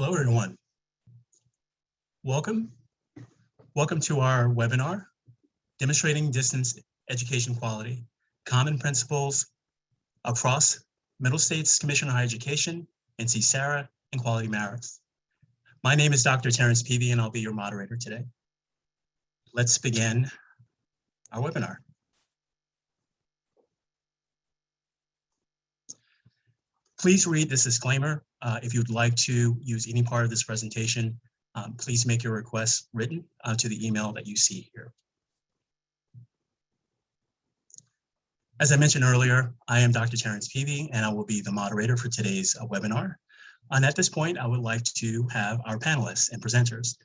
Hello, everyone. Welcome to our webinar, Demonstrating Distance Education Quality, Common Principles Across Middle States Commission on Higher Education, NC-SARA, and Quality Matters. My name is Dr. Terrence Peavy, and I'll be your moderator today. Let's begin our webinar. Please read this disclaimer. If you'd like to use any part of this presentation, please make your request written to the email that you see here. As I mentioned earlier, I am Dr. Terrence Peavy, and I will be the moderator for today's webinar. And at this point, I would like to have our panelists and presenters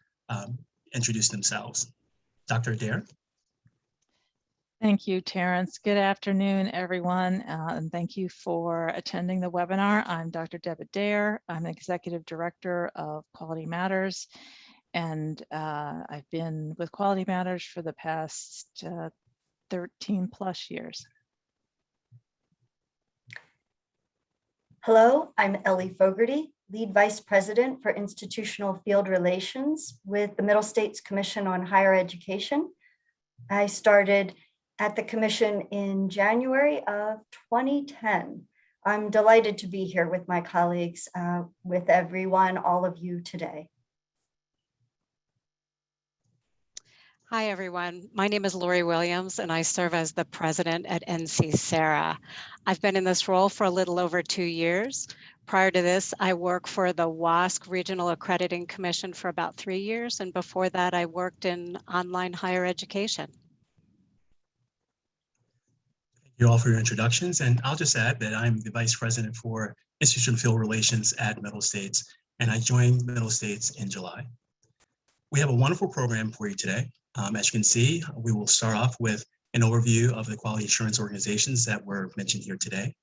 introduce themselves. Dr. Adair. Thank you, Terrence. Good afternoon, everyone, and thank you for attending the webinar. I'm Dr. Deb Adair. I'm the Executive Director of Quality Matters, and I've been with Quality Matters for the past 13 plus years. Hello, I'm Ellie Fogarty, Lead Vice President for Institutional Field Relations with the Middle States Commission on Higher Education. I started at the Commission in January of 2010. I'm delighted to be here with my colleagues, with everyone, all of you today. Hi, everyone. My name is Lori Williams, and I serve as the president at NC-SARA. I've been in this role for a little over 2 years. Prior to this, I worked for the WASC Regional Accrediting Commission for about 3 years, and before that, I worked in online higher education. Thank you all for your introductions, and I'll just add that I'm the Vice President for Institutional Field Relations at Middle States, and I joined Middle States in July. We have a wonderful program for you today. As you can see, we will start off with an overview of the quality assurance organizations that were mentioned here today.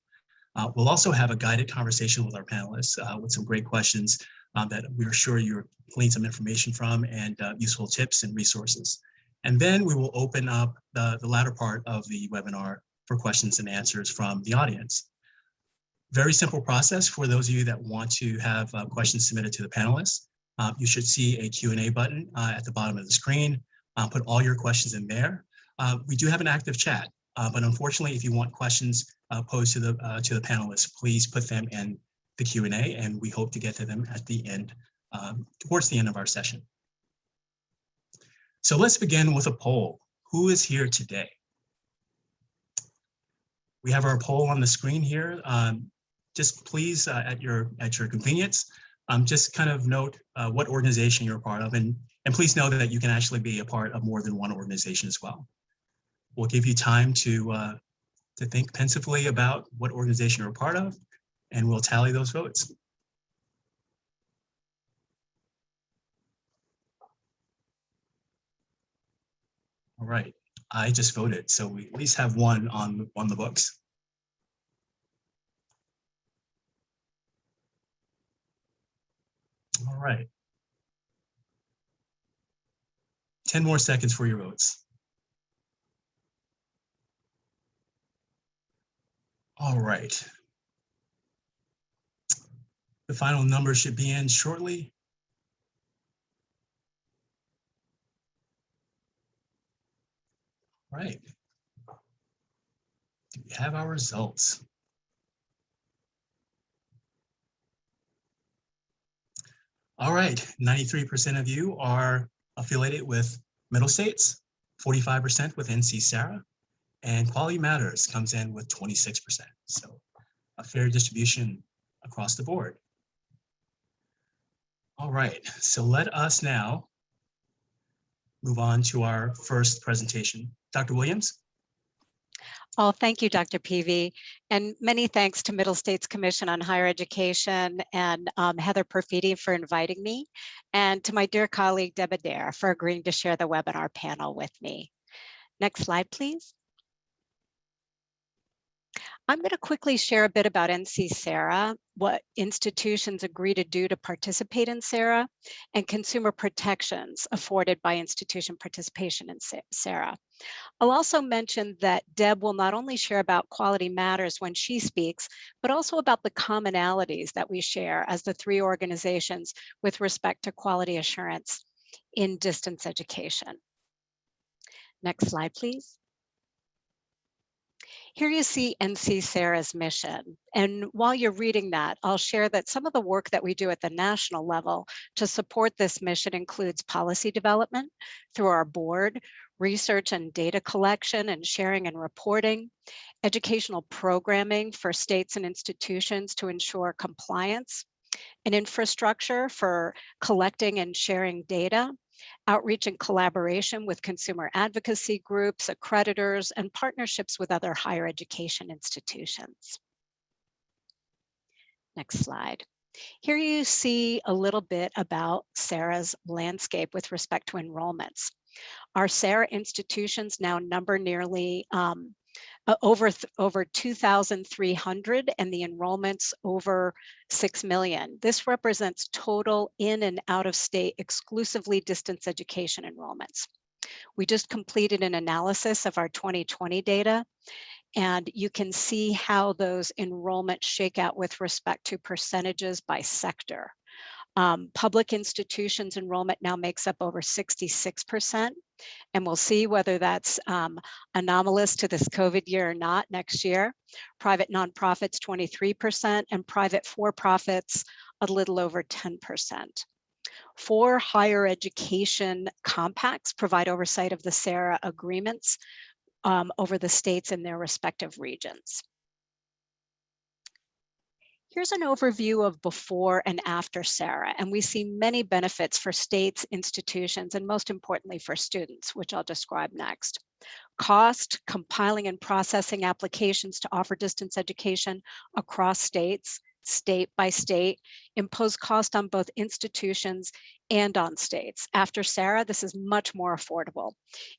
We'll also have a guided conversation with our panelists with some great questions that we're sure you're gleaning some information from and useful tips and resources. And then we will open up the latter part of the webinar for questions and answers from the audience. Very simple process for those of you that want to have questions submitted to the panelists. You should see a Q&A button at the bottom of the screen. Put all your questions in there. We do have an active chat, but unfortunately, if you want questions posed to the panelists, please put them in the Q&A, and we hope to get to them at the end, towards the end of our session. So let's begin with a poll. Who is here today? We have our poll on the screen here. Just please, at your convenience, just kind of note what organization you're a part of, and please know that you can actually be a part of more than one organization as well. We'll give you time to think pensively about what organization you're a part of, and we'll tally those votes. All right, I just voted, so we at least have one on the books. All right. 10 more seconds for your votes. All right. The final number should be in shortly. All right. Do we have our results? All right, 93% of you are affiliated with Middle States, 45% with NC-SARA, and Quality Matters comes in with 26%. So a fair distribution across the board. All right, so let us now move on to our first presentation. Dr. Williams? Oh, thank you, Dr. Peavy, and many thanks to Middle States Commission on Higher Education and Heather Perfidi for inviting me, and to my dear colleague, Deb Adair, for agreeing to share the webinar panel with me. Next slide, please. I'm going to quickly share a bit about NC-SARA, what institutions agree to do to participate in SARA, and consumer protections afforded by institution participation in SARA. I'll also mention that Deb will not only share about Quality Matters when she speaks, but also about the commonalities that we share as the three organizations with respect to quality assurance in distance education. Next slide, please. Here you see NC-SARA's mission. And while you're reading that, I'll share that some of the work that we do at the national level to support this mission includes policy development through our board, research and data collection and sharing and reporting, educational programming for states and institutions to ensure compliance, an infrastructure for collecting and sharing data, outreach and collaboration with consumer advocacy groups, accreditors, and partnerships with other higher education institutions. Next slide. Here you see a little bit about SARA's landscape with respect to enrollments. Our SARA institutions now number nearly over 2,300 and the enrollments over 6 million. This represents total in and out of state exclusively distance education enrollments. We just completed an analysis of our 2020 data, and you can see how those enrollments shake out with respect to percentages by sector. Public institutions enrollment now makes up over 66%, and we'll see whether that's anomalous to this COVID year or not next year. Private nonprofits, 23%, and private for-profits, a little over 10%. 4 higher education compacts provide oversight of the SARA agreements over the states in their respective regions. Here's an overview of before and after SARA, and we see many benefits for states, institutions, and most importantly for students, which I'll describe next. Cost, compiling and processing applications to offer distance education across states, state by state, impose cost on both institutions and on states. After SARA, this is much more affordable.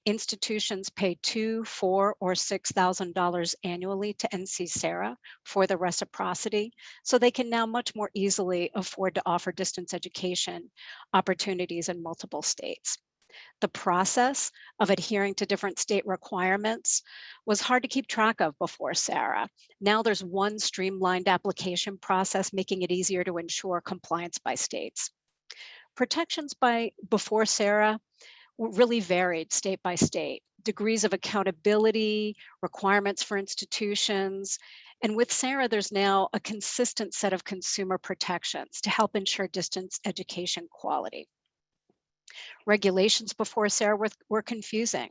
Institutions pay $2,000, $4,000, or $6,000 annually to NC-SARA for the reciprocity, so they can now much more easily afford to offer distance education opportunities in multiple states. The process of adhering to different state requirements was hard to keep track of before SARA. Now there's one streamlined application process, making it easier to ensure compliance by states. Protections before SARA really varied state by state. Degrees of accountability, requirements for institutions, and with SARA, there's now a consistent set of consumer protections to help ensure distance education quality. Regulations before SARA were confusing,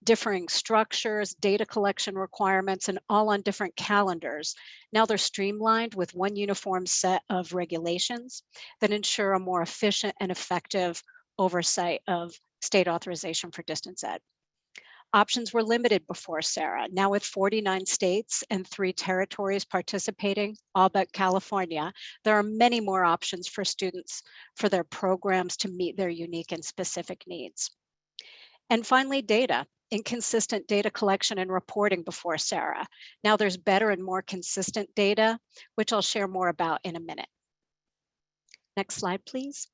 differing structures, data collection requirements, and all on different calendars. Now they're streamlined with one uniform set of regulations that ensure a more efficient and effective oversight of state authorization for distance ed. Options were limited before SARA. Now with 49 states and 3 territories participating, all but California, there are many more options for students for their programs to meet their unique and specific needs. And finally, data. Inconsistent data collection and reporting before SARA. Now there's better and more consistent data, which I'll share more about in a minute. Next slide, please.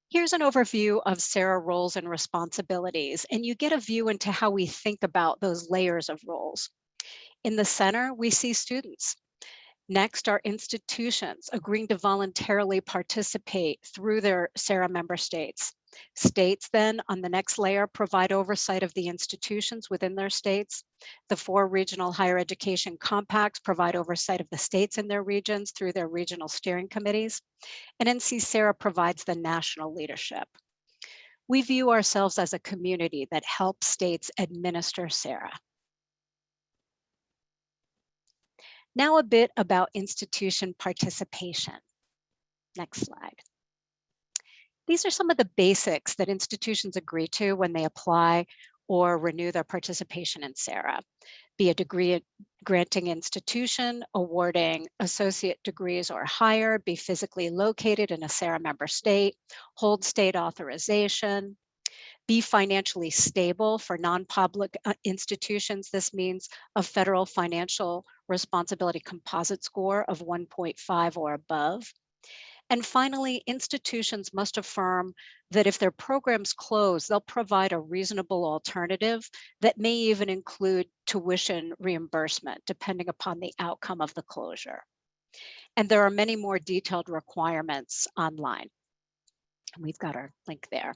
Here's an overview of SARA roles and responsibilities, and you get a view into how we think about those layers of roles. In the center, we see students. Next are institutions agreeing to voluntarily participate through their SARA member states. States then, on the next layer, provide oversight of the institutions within their states. The 4 regional higher education compacts provide oversight of the states in their regions through their regional steering committees. And NC-SARA provides the national leadership. We view ourselves as a community that helps states administer SARA. Now a bit about institution participation. Next slide. These are some of the basics that institutions agree to when they apply or renew their participation in SARA. Be a degree granting institution, awarding associate degrees or higher, be physically located in a SARA member state, hold state authorization. Be financially stable for non-public institutions. This means a federal financial responsibility composite score of 1.5 or above. And finally, institutions must affirm that if their programs close, they'll provide a reasonable alternative that may even include tuition reimbursement, depending upon the outcome of the closure. And there are many more detailed requirements online. We've got our link there.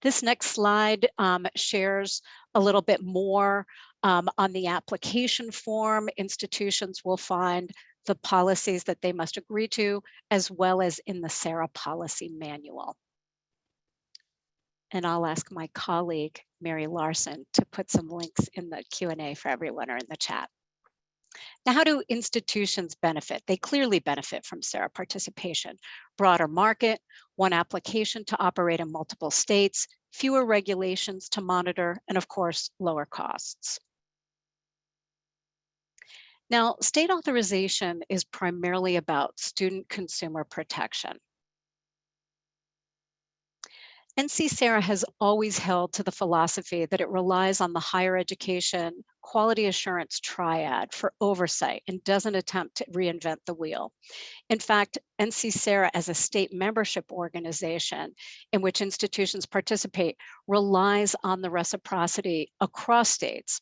This next slide shares a little bit more on the application form. Institutions will find the policies that they must agree to, as well as in the SARA policy manual. And I'll ask my colleague, Mary Larson, to put some links in the Q&A for everyone or in the chat. Now, how do institutions benefit? They clearly benefit from SARA participation. Broader market, one application to operate in multiple states, fewer regulations to monitor, and of course, lower costs. Now, state authorization is primarily about student consumer protection. NC-SARA has always held to the philosophy that it relies on the higher education quality assurance triad for oversight and doesn't attempt to reinvent the wheel. In fact, NC-SARA as a state membership organization in which institutions participate relies on the reciprocity across states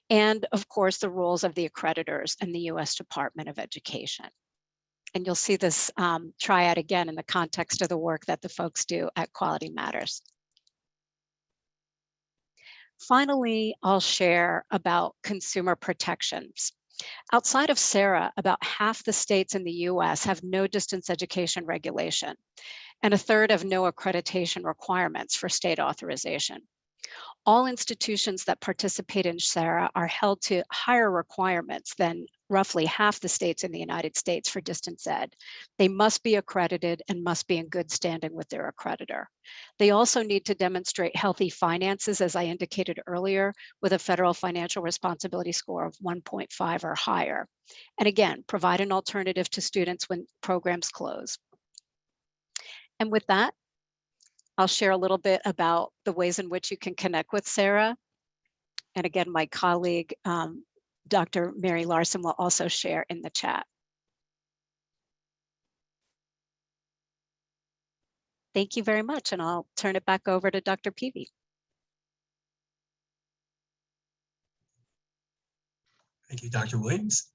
and, of course, the roles of the accreditors and the U.S. Department of Education. And you'll see this triad again in the context of the work that the folks do at Quality Matters. Finally, I'll share about consumer protections. Outside of SARA, about half the states in the US have no distance education regulation, and a third have no accreditation requirements for state authorization. All institutions that participate in SARA are held to higher requirements than roughly half the states in the United States for distance ed. They must be accredited and must be in good standing with their accreditor. They also need to demonstrate healthy finances, as I indicated earlier, with a federal financial responsibility score of 1.5 or higher. And again, provide an alternative to students when programs close. And with that, I'll share a little bit about the ways in which you can connect with SARA. And again, my colleague, Dr. Mary Larson, will also share in the chat. Thank you very much, and I'll turn it back over to Dr. Peavy. Thank you, Dr. Williams.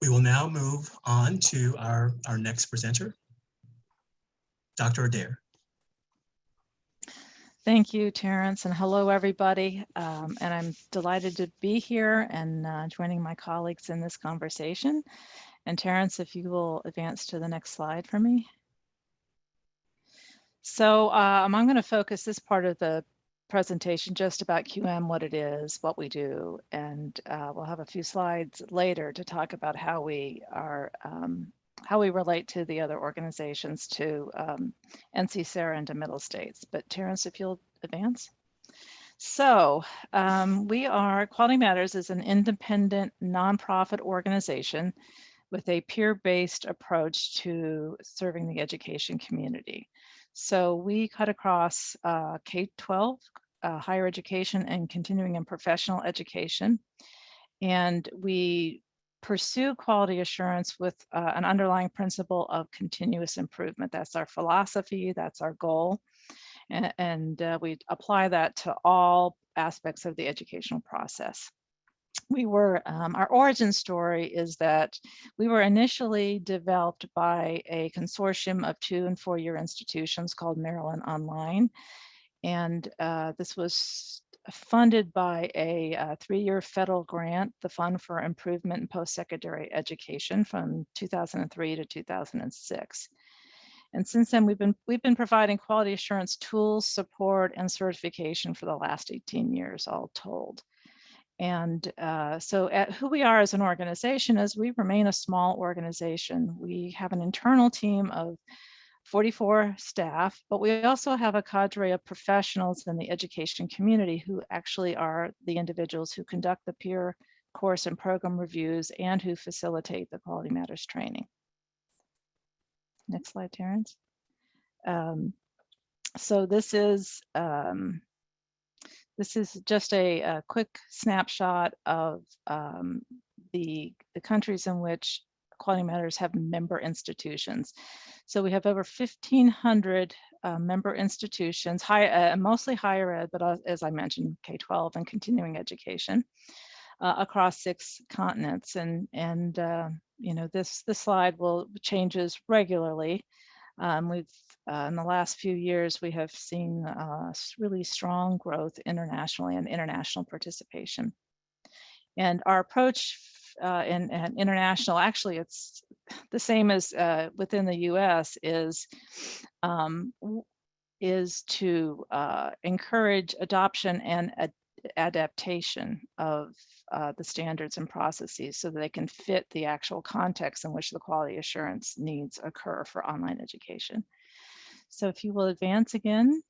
We will now move on to our next presenter, Dr. Adair. Thank you, Terrence, and hello, everybody. And I'm delighted to be here and joining my colleagues in this conversation. And Terrence, if you will advance to the next slide for me. So I'm going to focus this part of the presentation just about QM, what it is, what we do, and we'll have a few slides later to talk about how we are how we relate to the other organizations, to NC-SARA and to Middle States. But Terrence, if you'll advance. So we are, Quality Matters is an independent nonprofit organization with a peer-based approach to serving the education community. So we cut across K-12, higher education, and continuing and professional education. And we pursue quality assurance with an underlying principle of continuous improvement. That's our philosophy, that's our goal. And we apply that to all aspects of the educational process. We were, our origin story is that we were initially developed by a consortium of 2- and 4-year institutions called Maryland Online. And this was funded by a 3-year federal grant, the Fund for Improvement in Post-Secondary Education, from 2003 to 2006. And since then, we've been providing quality assurance tools, support, and certification for the last 18 years, all told. And so who we are as an organization is we remain a small organization. We have an internal team of 44 staff, but we also have a cadre of professionals in the education community who actually are the individuals who conduct the peer course and program reviews and who facilitate the Quality Matters training. Next slide, Terrence. So this is This is just a quick snapshot of the countries in which Quality Matters have member institutions. So we have over 1,500 member institutions, mostly higher ed, but as I mentioned, K-12 and continuing education across 6 continents. And you know, this slide changes regularly. We've in the last few years, we have seen really strong growth internationally and international participation. And our approach in international, actually, it's the same as within the U.S. is to encourage adoption and adaptation of the standards and processes so that they can fit the actual context in which the quality assurance needs occur for online education. So if you will advance again.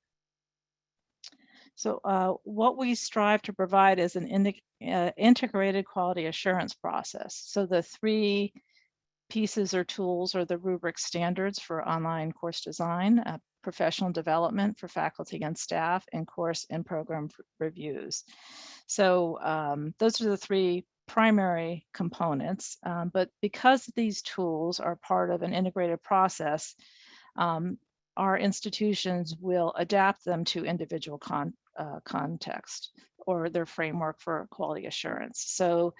So what we strive to provide is an integrated quality assurance process. So the 3 pieces or tools are the rubric standards for online course design, professional development for faculty and staff, and course and program reviews. So those are the 3 primary components, but because these tools are part of an integrated process, our institutions will adapt them to individual context or their framework for quality assurance. So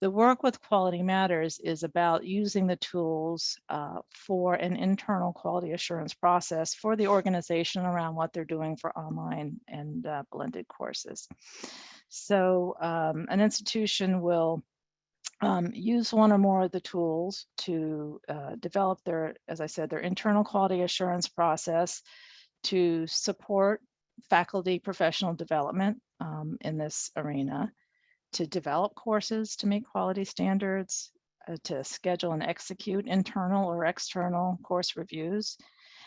the work with Quality Matters is about using the tools for an internal quality assurance process for the organization around what they're doing for online and blended courses. So an institution will use one or more of the tools to develop their, as I said, their internal quality assurance process to support faculty professional development in this arena, to develop courses to meet quality standards, to schedule and execute internal or external course reviews.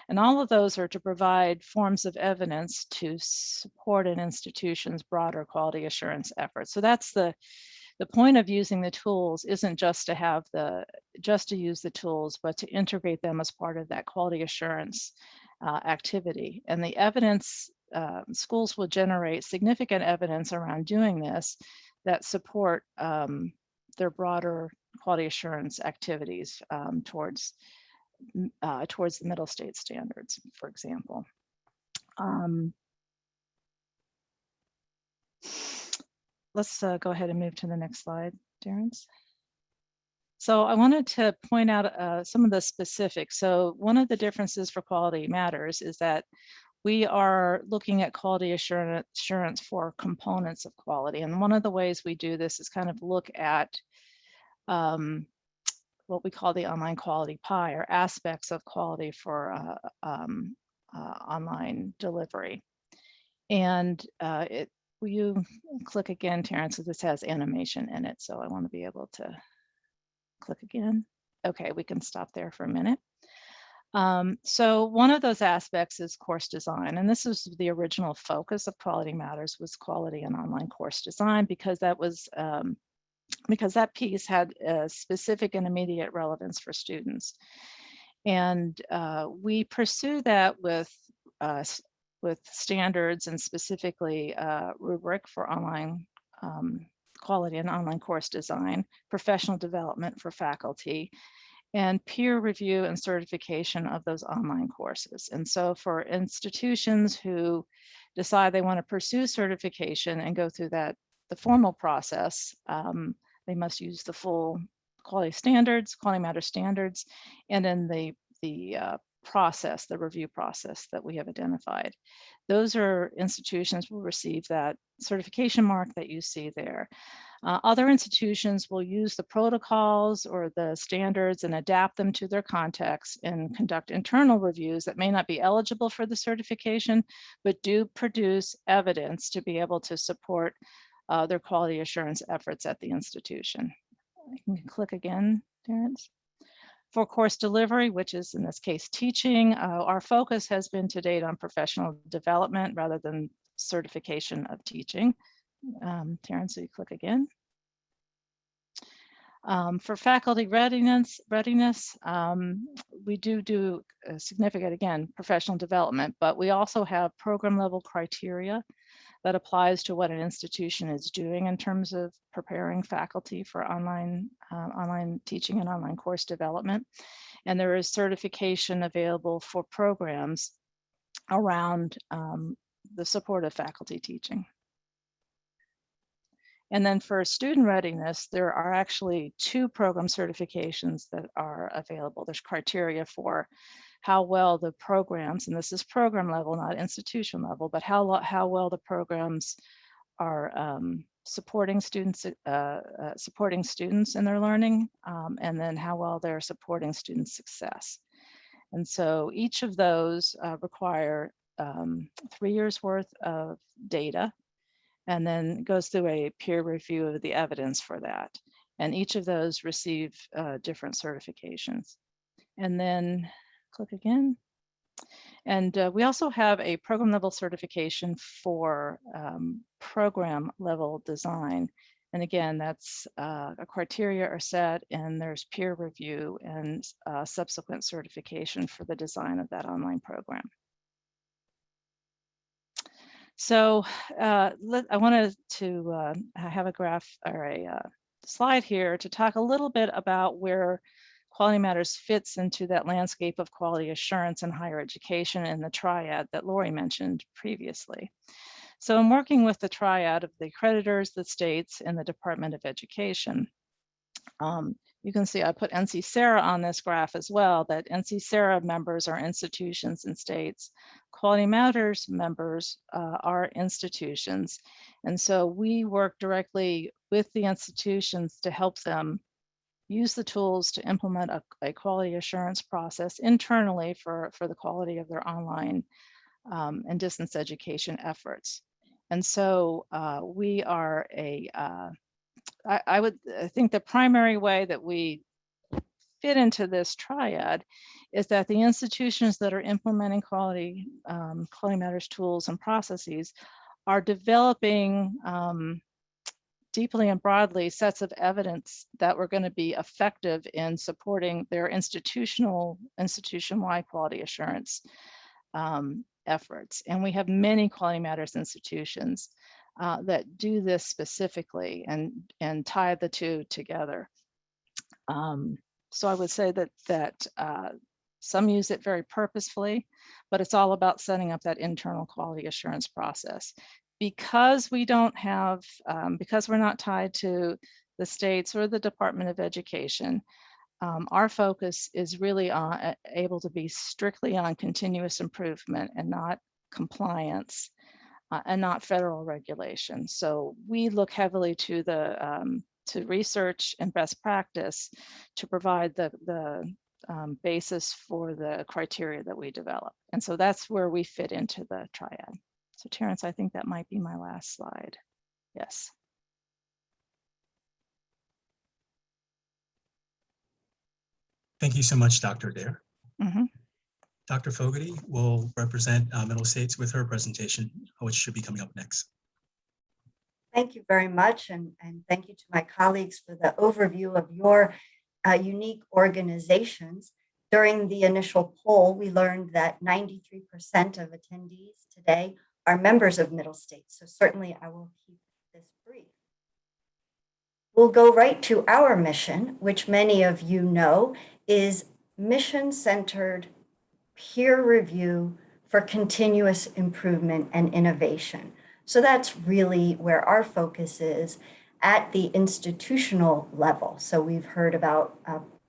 And all of those are to provide forms of evidence to support an institution's broader quality assurance efforts. So that's the point of using the tools isn't just to use the tools, but to integrate them as part of that quality assurance activity. And the evidence, schools will generate significant evidence around doing this that support their broader quality assurance activities towards the middle state standards, for example. Let's go ahead and move to the next slide, Terrence. So I wanted to point out some of the specifics. So one of the differences for Quality Matters is that we are looking at quality assurance for components of quality. And one of the ways we do this is kind of look at what we call the online quality pie, or aspects of quality for online delivery. And will you click again, Terrence? So this has animation in it, so I want to be able to click again. Okay, we can stop there for a minute. So one of those aspects is course design, and this was the original focus of Quality Matters, was quality and online course design, because that was because that piece had a specific and immediate relevance for students. And we pursue that with standards, and specifically rubric for online quality and online course design, professional development for faculty, and peer review and certification of those online courses. And so for institutions who decide they want to pursue certification and go through the formal process, they must use the full quality standards, Quality Matters standards, and then the process, the review process that we have identified. Those are institutions will receive that certification mark that you see there. Other institutions will use the protocols or the standards and adapt them to their context and conduct internal reviews that may not be eligible for the certification, but do produce evidence to be able to support their quality assurance efforts at the institution. You can click again, Terrence. For course delivery, which is in this case teaching, our focus has been to date on professional development rather than certification of teaching. Terrence, so you click again. For faculty readiness, we do significant, again, professional development, but we also have program level criteria that applies to what an institution is doing in terms of preparing faculty for online teaching and online course development. And there is certification available for programs around the support of faculty teaching. And then for student readiness, there are actually 2 program certifications that are available. There's criteria for how well the programs, and this is program level, not institution level, but how well the programs are supporting students in their learning, and then how well they're supporting student success. And so each of those require 3 years worth of data, and then goes through a peer review of the evidence for that. And each of those receive different certifications. And then click again. And we also have a program level certification for program level design. And again, that's a criteria are set, and there's peer review and subsequent certification for the design of that online program. So I wanted to have a graph or a slide here to talk a little bit about where Quality Matters fits into that landscape of quality assurance in higher education and the triad that Lori mentioned previously. So I'm working with the triad of the accreditors, the states, and the Department of Education. You can see I put NC-SARA on this graph as well, that NC-SARA members are institutions and states. Quality Matters members are institutions. And so we work directly with the institutions to help them use the tools to implement a quality assurance process internally for the quality of their online and distance education efforts. And so we are I think the primary way that we fit into this triad is that the institutions that are implementing quality matters tools and processes are developing deeply and broadly sets of evidence that were going to be effective in supporting their institution-wide quality assurance efforts. And we have many Quality Matters institutions that do this specifically and tie the 2 together. So I would say that some use it very purposefully, but it's all about setting up that internal quality assurance process. Because we don't have, because we're not tied to the states or the Department of Education, our focus is really able to be strictly on continuous improvement and not compliance and not federal regulation. So we look heavily to to research and best practice to provide the basis for the criteria that we develop. And so that's where we fit into the triad. So Terrence, I think that might be my last slide. Yes. Thank you so much, Dr. Dare. Mm-hmm. Dr. Fogarty will represent Middle States with her presentation, which should be coming up next. Thank you very much, and thank you to my colleagues for the overview of your unique organizations. During the initial poll, we learned that 93% of attendees today are members of Middle States, so certainly I will keep this brief. We'll go right to our mission, which many of you know is mission-centered peer review for continuous improvement and innovation. So that's really where our focus is at the institutional level. So we've heard about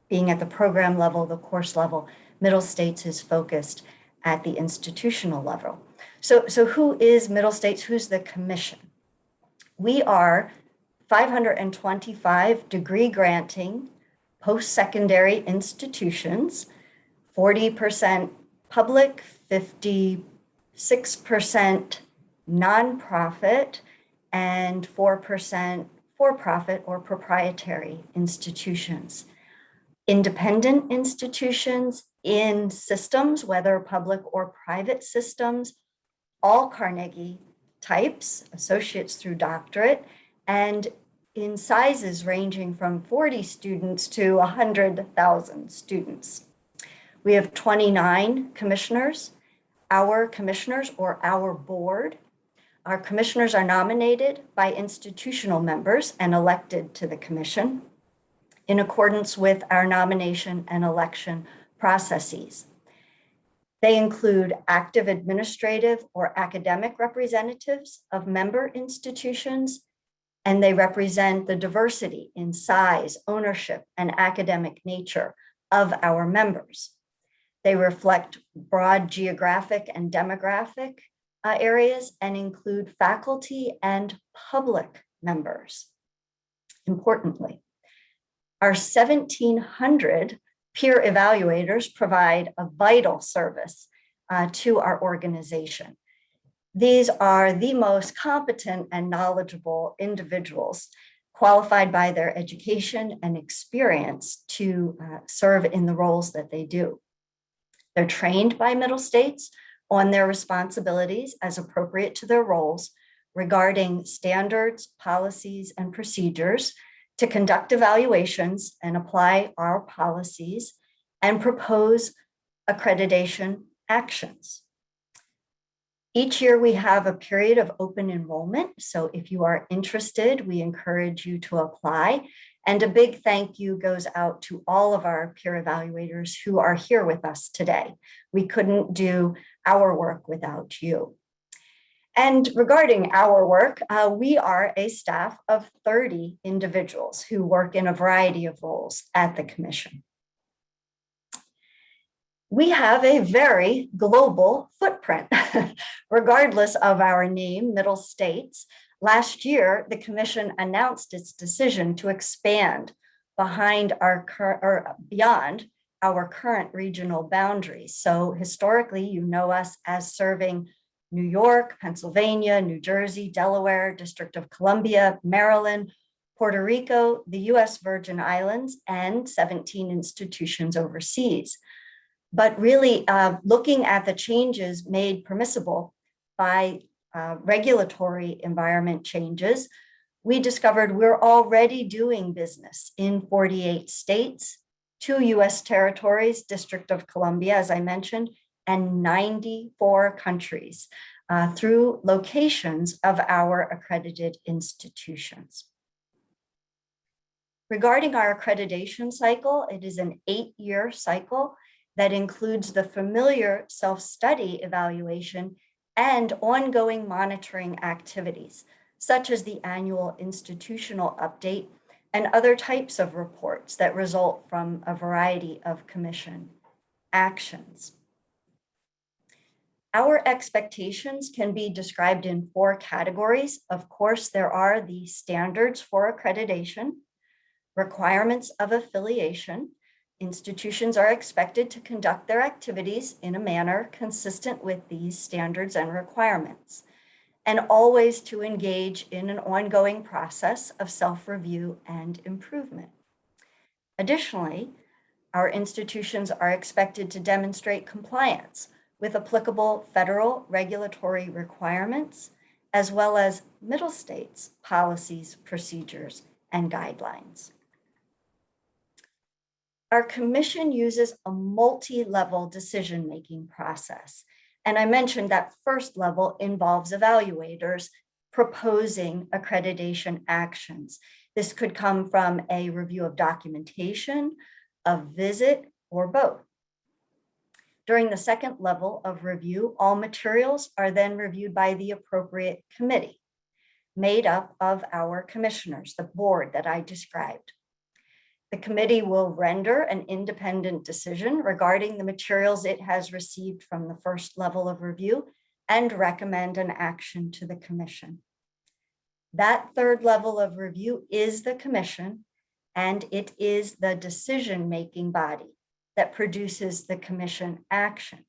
being at the program level, the course level. Middle States is focused at the institutional level. So who is Middle States? Who's the commission? We are 525 degree granting post-secondary institutions, 40% public, 56% nonprofit, and 4% for-profit or proprietary institutions. Independent institutions in systems, whether public or private systems, all Carnegie types, associates through doctorate, and in sizes ranging from 40 students to 100,000 students. We have 29 commissioners. Our commissioners or our board Our commissioners are nominated by institutional members and elected to the commission in accordance with our nomination and election processes. They include active administrative or academic representatives of member institutions, and they represent the diversity in size, ownership, and academic nature of our members. They reflect broad geographic and demographic areas and include faculty and public members. Importantly, our 1,700 peer evaluators provide a vital service to our organization. These are the most competent and knowledgeable individuals qualified by their education and experience to serve in the roles that they do. They're trained by Middle States on their responsibilities as appropriate to their roles regarding standards, policies, and procedures to conduct evaluations and apply our policies and propose accreditation actions. Each year we have a period of open enrollment. So if you are interested, we encourage you to apply. And a big thank you goes out to all of our peer evaluators who are here with us today. We couldn't do our work without you. And regarding our work, we are a staff of 30 individuals who work in a variety of roles at the Commission. We have a very global footprint, regardless of our name, Middle States. Last year, the Commission announced its decision to expand beyond our current regional boundaries. So historically, you know us as serving New York, Pennsylvania, New Jersey, Delaware, District of Columbia, Maryland, Puerto Rico, the US Virgin Islands, and 17 institutions overseas. But really looking at the changes made permissible by regulatory environment changes, we discovered we're already doing business in 48 states, 2 US territories, District of Columbia, as I mentioned, and 94 countries through locations of our accredited institutions. Regarding our accreditation cycle, it is an 8-year cycle that includes the familiar self-study evaluation and ongoing monitoring activities, such as the annual institutional update and other types of reports that result from a variety of Commission actions. Our expectations can be described in 4 categories. Of course, there are the standards for accreditation, requirements of affiliation. Institutions are expected to conduct their activities in a manner consistent with these standards and requirements, and always to engage in an ongoing process of self-review and improvement. Additionally, our institutions are expected to demonstrate compliance with applicable federal regulatory requirements, as well as Middle States policies, procedures, and guidelines. Our Commission uses a multi-level decision-making process. And I mentioned that first level involves evaluators proposing accreditation actions. This could come from a review of documentation, a visit, or both. During the second level of review, all materials are then reviewed by the appropriate committee, made up of our commissioners, the board that I described. The committee will render an independent decision regarding the materials it has received from the first level of review and recommend an action to the Commission. That third level of review is the Commission, and it is the decision-making body that produces the Commission action.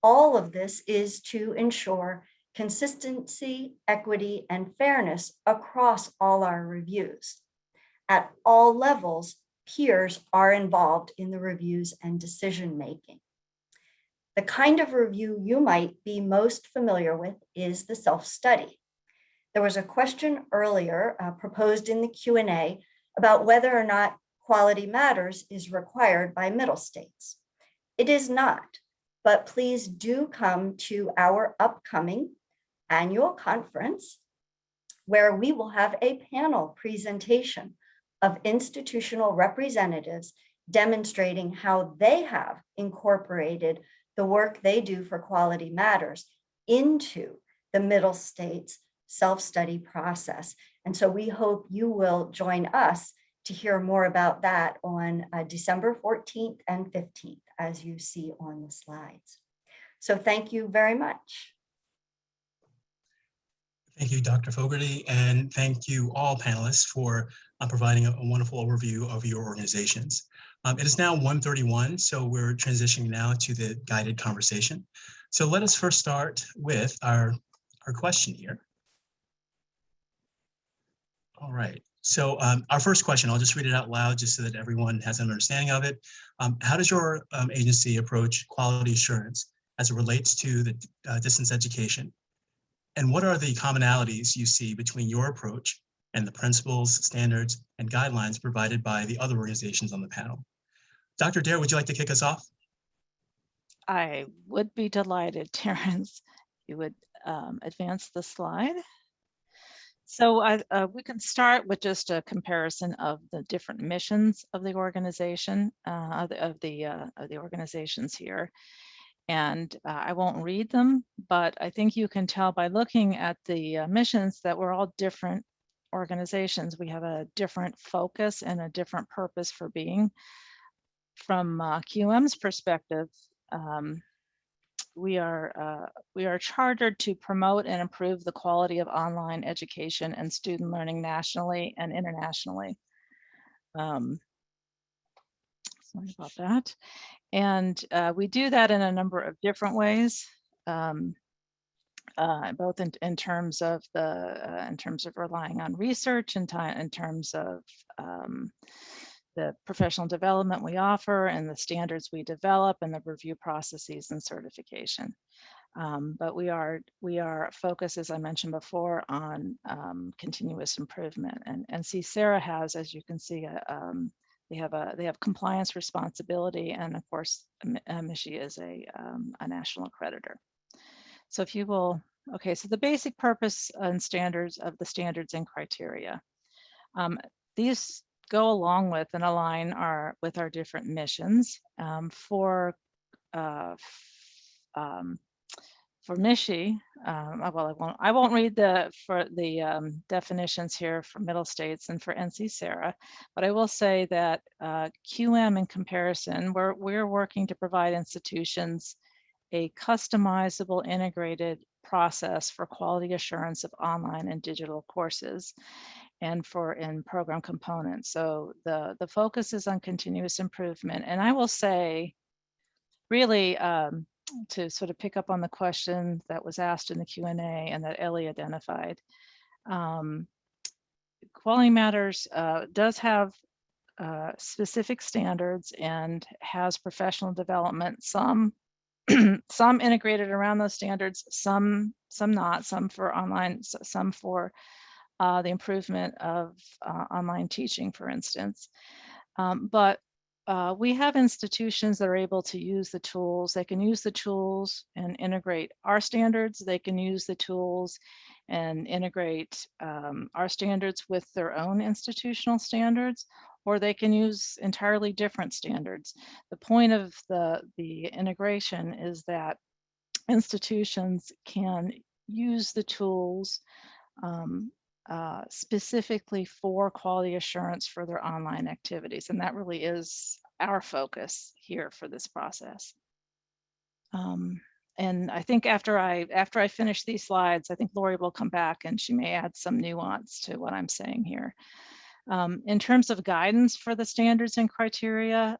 All of this is to ensure consistency, equity, and fairness across all our reviews. At all levels, peers are involved in the reviews and decision-making. The kind of review you might be most familiar with is the self-study. There was a question earlier proposed in the Q&A about whether or not Quality Matters is required by Middle States. It is not, but please do come to our upcoming annual conference where we will have a panel presentation of institutional representatives demonstrating how they have incorporated the work they do for Quality Matters into the Middle States self-study process. And so we hope you will join us to hear more about that on December 14th and 15th, as you see on the slides. So thank you very much. Thank you, Dr. Fogarty, and thank you all panelists for providing a wonderful overview of your organizations. It is now 1:31, so we're transitioning now to the guided conversation. So let us first start with our question here. All right, so our first question, I'll just read it out loud just so that everyone has an understanding of it. How does your agency approach quality assurance as it relates to the distance education? And what are the commonalities you see between your approach and the principles, standards, and guidelines provided by the other organizations on the panel? Dr. Dare, would you like to kick us off? I would be delighted, Terrence. You would advance the slide. So we can start with just a comparison of the different missions of the organization, of the organizations here. And I won't read them, but I think you can tell by looking at the missions that we're all different organizations. We have a different focus and a different purpose for being. From QM's perspective, we are chartered to promote and improve the quality of online education and student learning nationally and internationally. Sorry about that. And we do that in a number of different ways, both in terms of relying on research and in terms of the professional development we offer and the standards we develop and the review processes and certification. But we are focused, as I mentioned before, on continuous improvement. And NC-SARA has, as you can see, they have compliance responsibility, and of course, MSCHE is a national accreditor. So if you will, okay, so the basic purpose and standards of the standards and criteria. These go along with and align with our different missions. For MSCHE, well, I won't read the definitions here for Middle States and for NC-SARA, but I will say that QM in comparison, we're working to provide institutions a customizable integrated process for quality assurance of online and digital courses and in program components. So the focus is on continuous improvement. And I will say, really, to sort of pick up on the question that was asked in the Q&A and that Ellie identified, Quality Matters does have specific standards and has professional development, some integrated around those standards, some not, some for online, some for the improvement of online teaching, for instance. But we have institutions that are able to use the tools. They can use the tools and integrate our standards. They can use the tools and integrate our standards with their own institutional standards, or they can use entirely different standards. The point of the integration is that institutions can use the tools specifically for quality assurance for their online activities. And that really is our focus here for this process. And I think after I finish these slides, I think Lori will come back and she may add some nuance to what I'm saying here. In terms of guidance for the standards and criteria,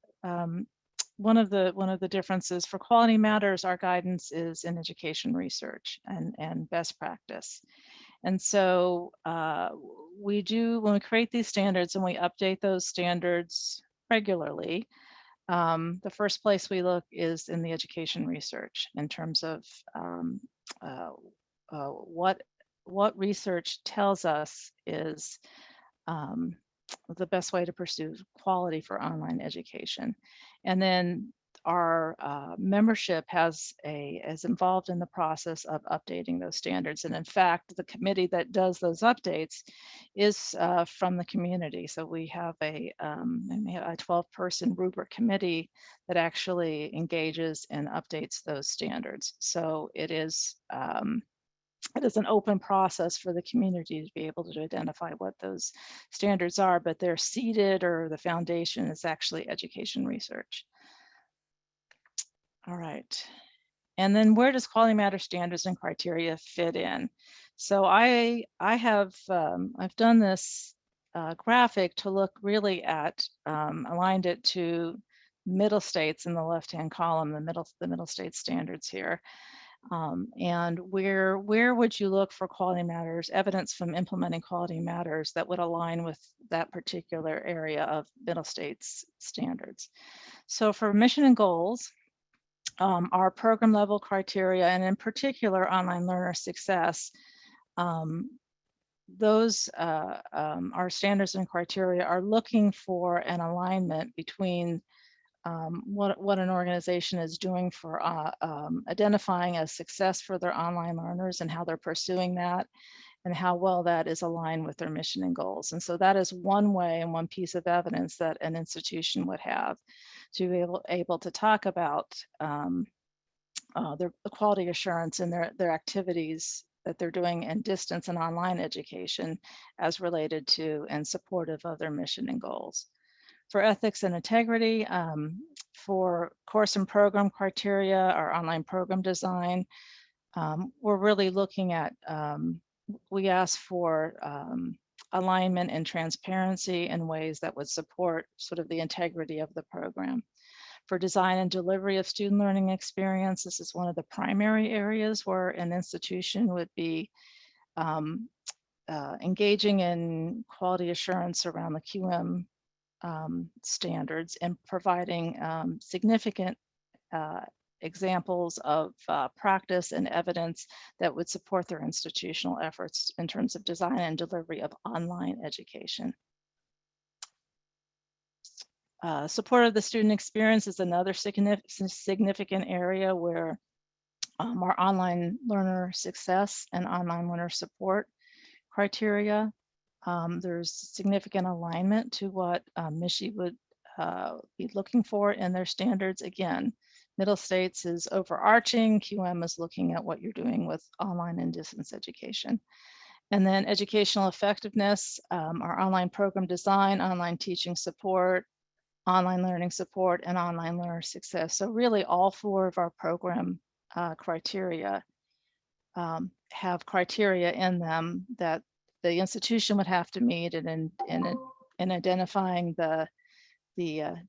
one of the differences for Quality Matters, our guidance is in education research and best practice. And so when we create these standards and we update those standards regularly, the first place we look is in the education research in terms of what research tells us is the best way to pursue quality for online education. And then our membership is involved in the process of updating those standards. And in fact, the committee that does those updates is from the community. So we have a 12-person rubric committee that actually engages and updates those standards. So it is an open process for the community to be able to identify what those standards are, but they're seeded, or the foundation is actually education research. All right. And then where does quality matter standards and criteria fit in? So I've done this graphic to look really at, aligned it to middle states in the left-hand column, the middle state standards here. And where would you look for quality matters, evidence from implementing quality matters that would align with that particular area of middle states standards? So for mission and goals, our program level criteria, and in particular online learner success, those our standards and criteria are looking for an alignment between what an organization is doing for identifying a success for their online learners and how they're pursuing that, and how well that is aligned with their mission and goals. And so that is one way and one piece of evidence that an institution would have to be able to talk about their quality assurance and their activities that they're doing in distance and online education as related to and supportive of their mission and goals. For ethics and integrity, for course and program criteria, our online program design, we're really looking at, we ask for alignment and transparency in ways that would support sort of the integrity of the program. For design and delivery of student learning experience, this is one of the primary areas where an institution would be engaging in quality assurance around the QM standards and providing significant examples of practice and evidence that would support their institutional efforts in terms of design and delivery of online education. Support of the student experience is another significant area where our online learner success and online learner support criteria, there's significant alignment to what MSCHE would be looking for in their standards. Again, middle states is overarching, QM is looking at what you're doing with online and distance education. And then educational effectiveness, our online program design, online teaching support, online learning support, and online learner success. So really all four of our program criteria have criteria in them that the institution would have to meet, and in identifying the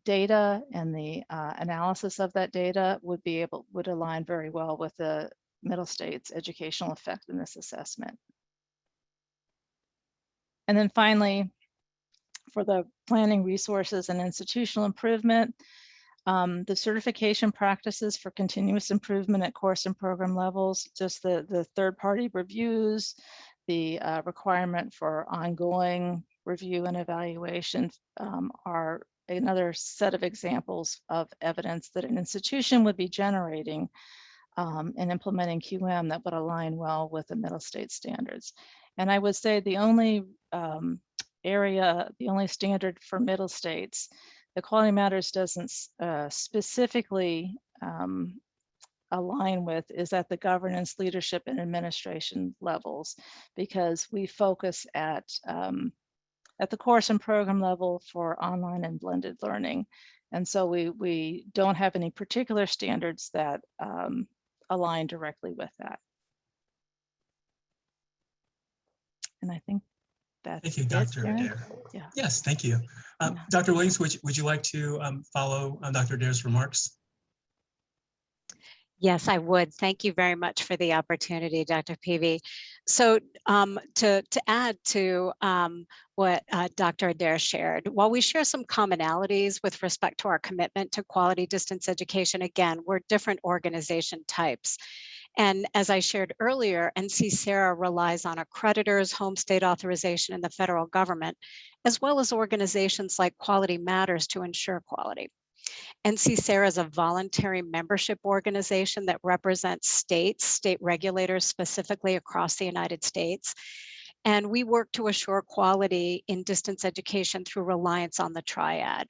data and the analysis of that data would align very well with the middle states educational effectiveness assessment. And then finally, for the planning resources and institutional improvement, the certification practices for continuous improvement at course and program levels, just the third-party reviews, the requirement for ongoing review and evaluation are another set of examples of evidence that an institution would be generating and implementing QM that would align well with the middle state standards. And I would say the only the only standard for middle states, the Quality Matters doesn't specifically align with, is at the governance, leadership, and administration levels, because we focus at the course and program level for online and blended learning. And so we don't have any particular standards that align directly with that. And I think that's Thank you, Dr. Adair. Yeah. Yes, thank you. Dr. Williams, would you like to follow Dr. Adair's remarks? Yes, I would. Thank you very much for the opportunity, Dr. Peavy. So to add to what Dr. Adair shared, while we share some commonalities with respect to our commitment to quality distance education, again, we're different organization types. And as I shared earlier, NC-SARA relies on accreditors, home state authorization, and the federal government, as well as organizations like Quality Matters to ensure quality. NC-SARA is a voluntary membership organization that represents states, state regulators specifically across the United States. And we work to assure quality in distance education through reliance on the triad,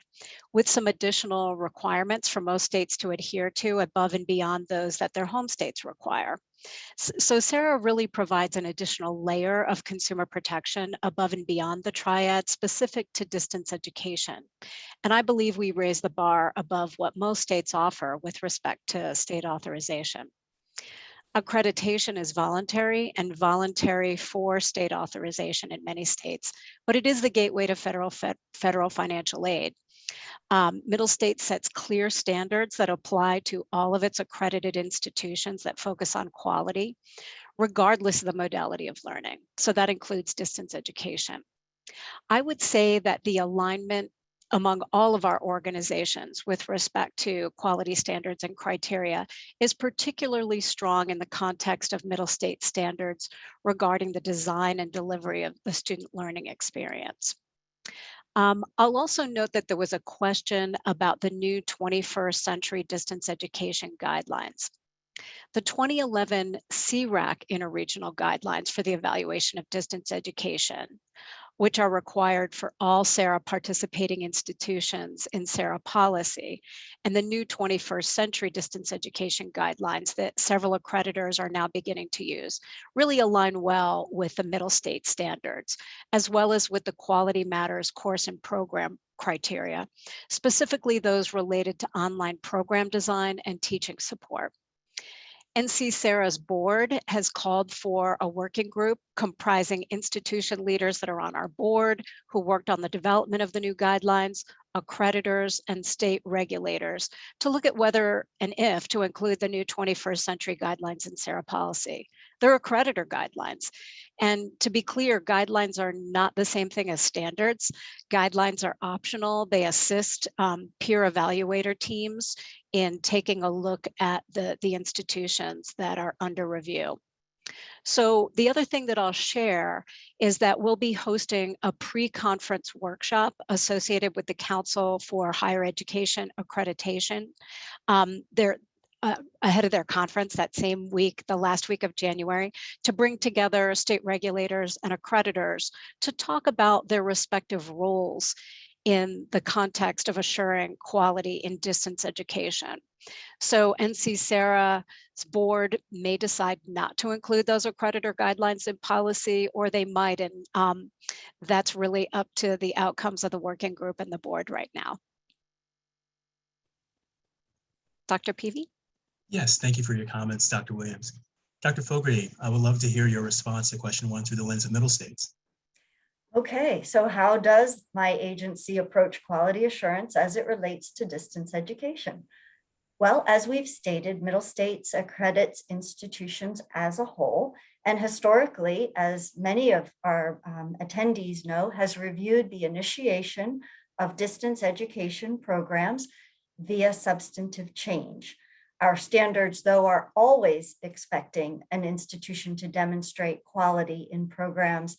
with some additional requirements for most states to adhere to above and beyond those that their home states require. So SARA really provides an additional layer of consumer protection above and beyond the triad specific to distance education. And I believe we raise the bar above what most states offer with respect to state authorization. Accreditation is voluntary and voluntary for state authorization in many states, but it is the gateway to federal financial aid. Middle States sets clear standards that apply to all of its accredited institutions that focus on quality, regardless of the modality of learning. So that includes distance education. I would say that the alignment among all of our organizations with respect to quality standards and criteria is particularly strong in the context of middle state standards regarding the design and delivery of the student learning experience. I'll also note that there was a question about the new 21st century distance education guidelines. The 2011 CRAC interregional guidelines for the evaluation of distance education, which are required for all SARA participating institutions in SARA policy, and the new 21st century distance education guidelines that several accreditors are now beginning to use really align well with the middle state standards, as well as with the Quality Matters course and program criteria, specifically those related to online program design and teaching support. NC-SARA's board has called for a working group comprising institution leaders that are on our board who worked on the development of the new guidelines, accreditors, and state regulators to look at whether and if to include the new 21st century guidelines in SARA policy. They're accreditor guidelines. And to be clear, guidelines are not the same thing as standards. Guidelines are optional. They assist peer evaluator teams in taking a look at the institutions that are under review. So the other thing that I'll share is that we'll be hosting a pre-conference workshop associated with the Council for Higher Education Accreditation. They're ahead of their conference that same week, the last week of January, to bring together state regulators and accreditors to talk about their respective roles in the context of assuring quality in distance education. So NC-SARA's board may decide not to include those accreditor guidelines in policy, or they might, and that's really up to the outcomes of the working group and the board right now. Dr. Peavy? Yes, thank you for your comments, Dr. Williams. Dr. Fogarty, I would love to hear your response to question 1 through the lens of middle states. Okay, so how does my agency approach quality assurance as it relates to distance education? Well, as we've stated, middle states accredits institutions as a whole, and historically, as many of our attendees know, has reviewed the initiation of distance education programs via substantive change. Our standards, though, are always expecting an institution to demonstrate quality in programs,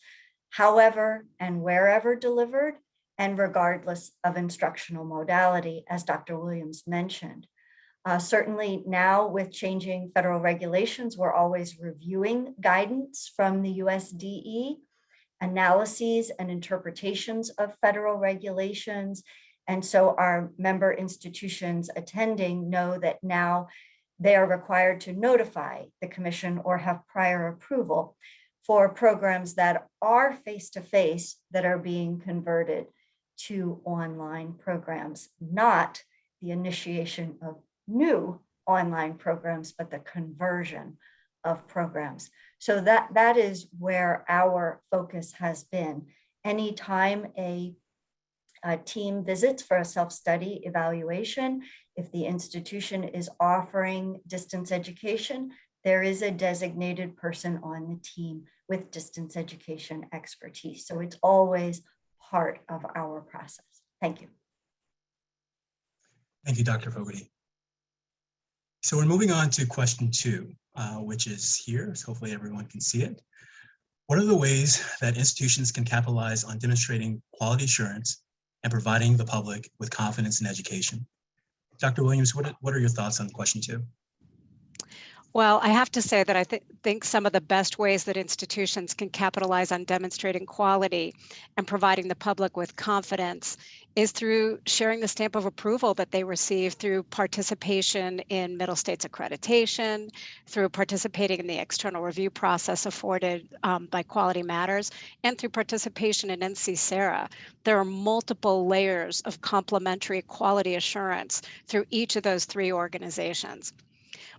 however and wherever delivered, and regardless of instructional modality, as Dr. Williams mentioned. Certainly now with changing federal regulations, we're always reviewing guidance from the USDE, analyses and interpretations of federal regulations. And so our member institutions attending know that now they are required to notify the commission or have prior approval for programs that are face-to-face that are being converted to online programs, not the initiation of new online programs, but the conversion of programs. So that is where our focus has been. Anytime a team visits for a self-study evaluation, if the institution is offering distance education, there is a designated person on the team with distance education expertise. So it's always part of our process. Thank you. Thank you, Dr. Fogarty. So we're moving on to question 2, which is here. So hopefully everyone can see it. What are the ways that institutions can capitalize on demonstrating quality assurance and providing the public with confidence in education? Dr. Williams, what are your thoughts on question 2? Well, I have to say that I think some of the best ways that institutions can capitalize on demonstrating quality and providing the public with confidence is through sharing the stamp of approval that they receive through participation in Middle States accreditation, through participating in the external review process afforded by Quality Matters, and through participation in NC-SARA. There are multiple layers of complementary quality assurance through each of those 3 organizations.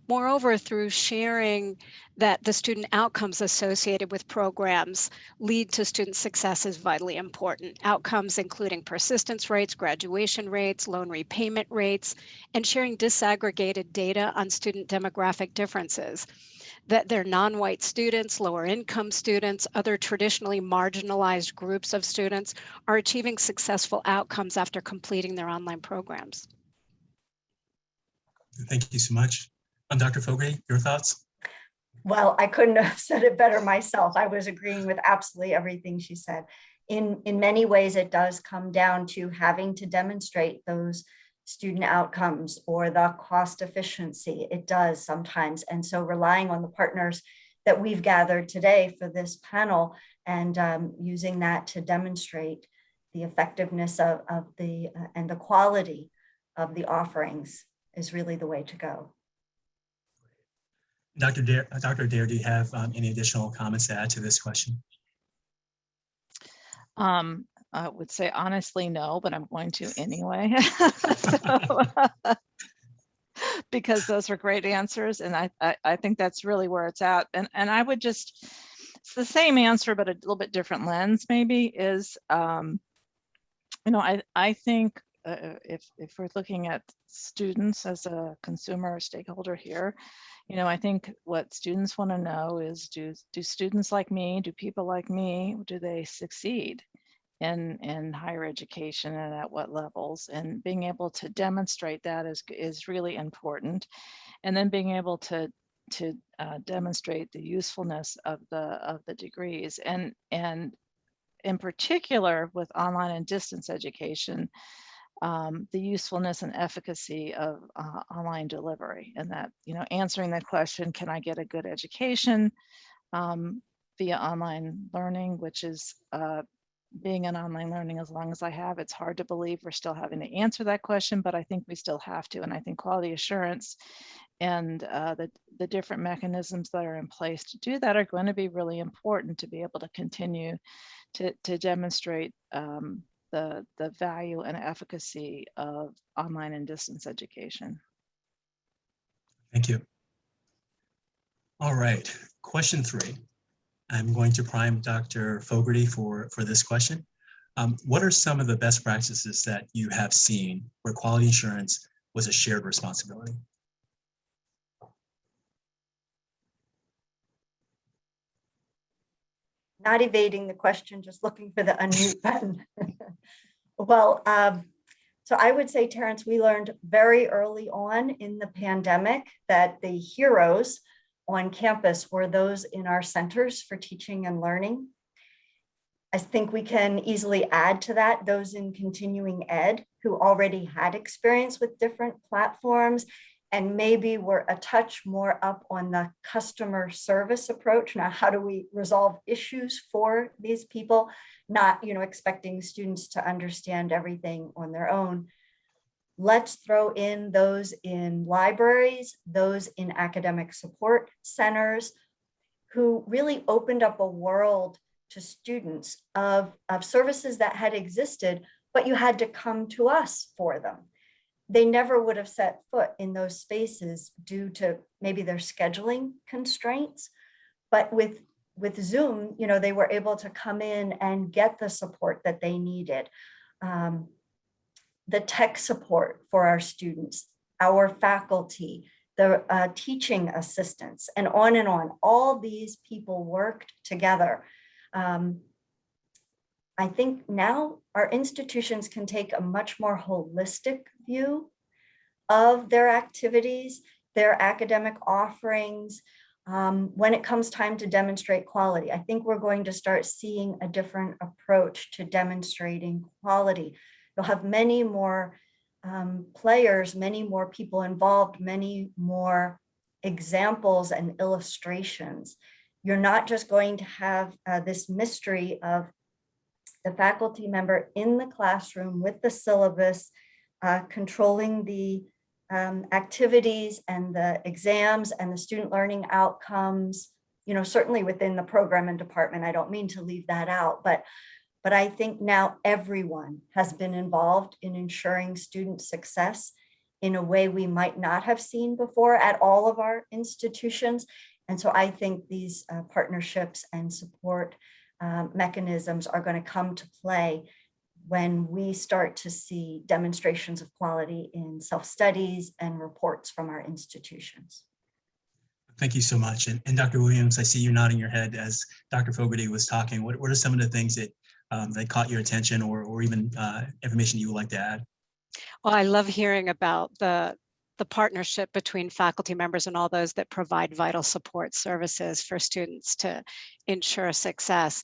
Moreover, through sharing that the student outcomes associated with programs lead to student success is vitally important. Outcomes including persistence rates, graduation rates, loan repayment rates, and sharing disaggregated data on student demographic differences. That they're non-white students, lower income students, other traditionally marginalized groups of students are achieving successful outcomes after completing their online programs. Thank you so much. Dr. Fogarty, your thoughts? Well, I couldn't have said it better myself. I was agreeing with absolutely everything she said. In many ways, it does come down to having to demonstrate those student outcomes or the cost efficiency. It does sometimes. And so relying on the partners that we've gathered today for this panel and using that to demonstrate the effectiveness of the and the quality of the offerings is really the way to go. Dr. Dare, do you have any additional comments to add to this question? I would say honestly no, but I'm going to anyway. Because those are great answers, and I think that's really where it's at. And I would just, it's the same answer, but a little bit different lens maybe is, you know, I think if we're looking at students as a consumer or stakeholder here, you know, I think what students want to know is, do students like me, do people like me, do they succeed in higher education and at what levels? And being able to demonstrate that is really important. And then being able to demonstrate the usefulness of the degrees, and in particular with online and distance education, the usefulness and efficacy of online delivery, and that, you know, answering the question, can I get a good education via online learning, which is being an online learning as long as I have, it's hard to believe we're still having to answer that question, but I think we still have to. And I think quality assurance and the different mechanisms that are in place to do that are going to be really important to be able to continue to demonstrate the value and efficacy of online and distance education. Thank you. All right, question 3. I'm going to prime Dr. Fogarty for this question. What are some of the best practices that you have seen where quality assurance was a shared responsibility? Not evading the question, just looking for the unmute button. Well, so I would say, Terrence, we learned very early on in the pandemic that the heroes on campus were those in our centers for teaching and learning. I think we can easily add to that those in continuing ed who already had experience with different platforms and maybe were a touch more up on the customer service approach. Now, how do we resolve issues for these people? Not, you know, expecting students to understand everything on their own. Let's throw in those in libraries, those in academic support centers, who really opened up a world to students of services that had existed, but you had to come to us for them. They never would have set foot in those spaces due to maybe their scheduling constraints. But with Zoom, you know, they were able to come in and get the support that they needed. The tech support for our students, our faculty, the teaching assistants, and on. All these people worked together. I think now our institutions can take a much more holistic view of their activities, their academic offerings, when it comes time to demonstrate quality. I think we're going to start seeing a different approach to demonstrating quality. You'll have many more players, many more people involved, many more examples and illustrations. You're not just going to have this mystery of the faculty member in the classroom with the syllabus, controlling the activities and the exams and the student learning outcomes, certainly within the program and department. I don't mean to leave that out, but I think now everyone has been involved in ensuring student success in a way we might not have seen before at all of our institutions. And so I think these partnerships and support mechanisms are going to come to play when we start to see demonstrations of quality in self-studies and reports from our institutions. Thank you so much. And Dr. Williams, I see you nodding your head as Dr. Fogarty was talking. What are some of the things that caught your attention, or even information you would like to add? Well, I love hearing about the partnership between faculty members and all those that provide vital support services for students to ensure success.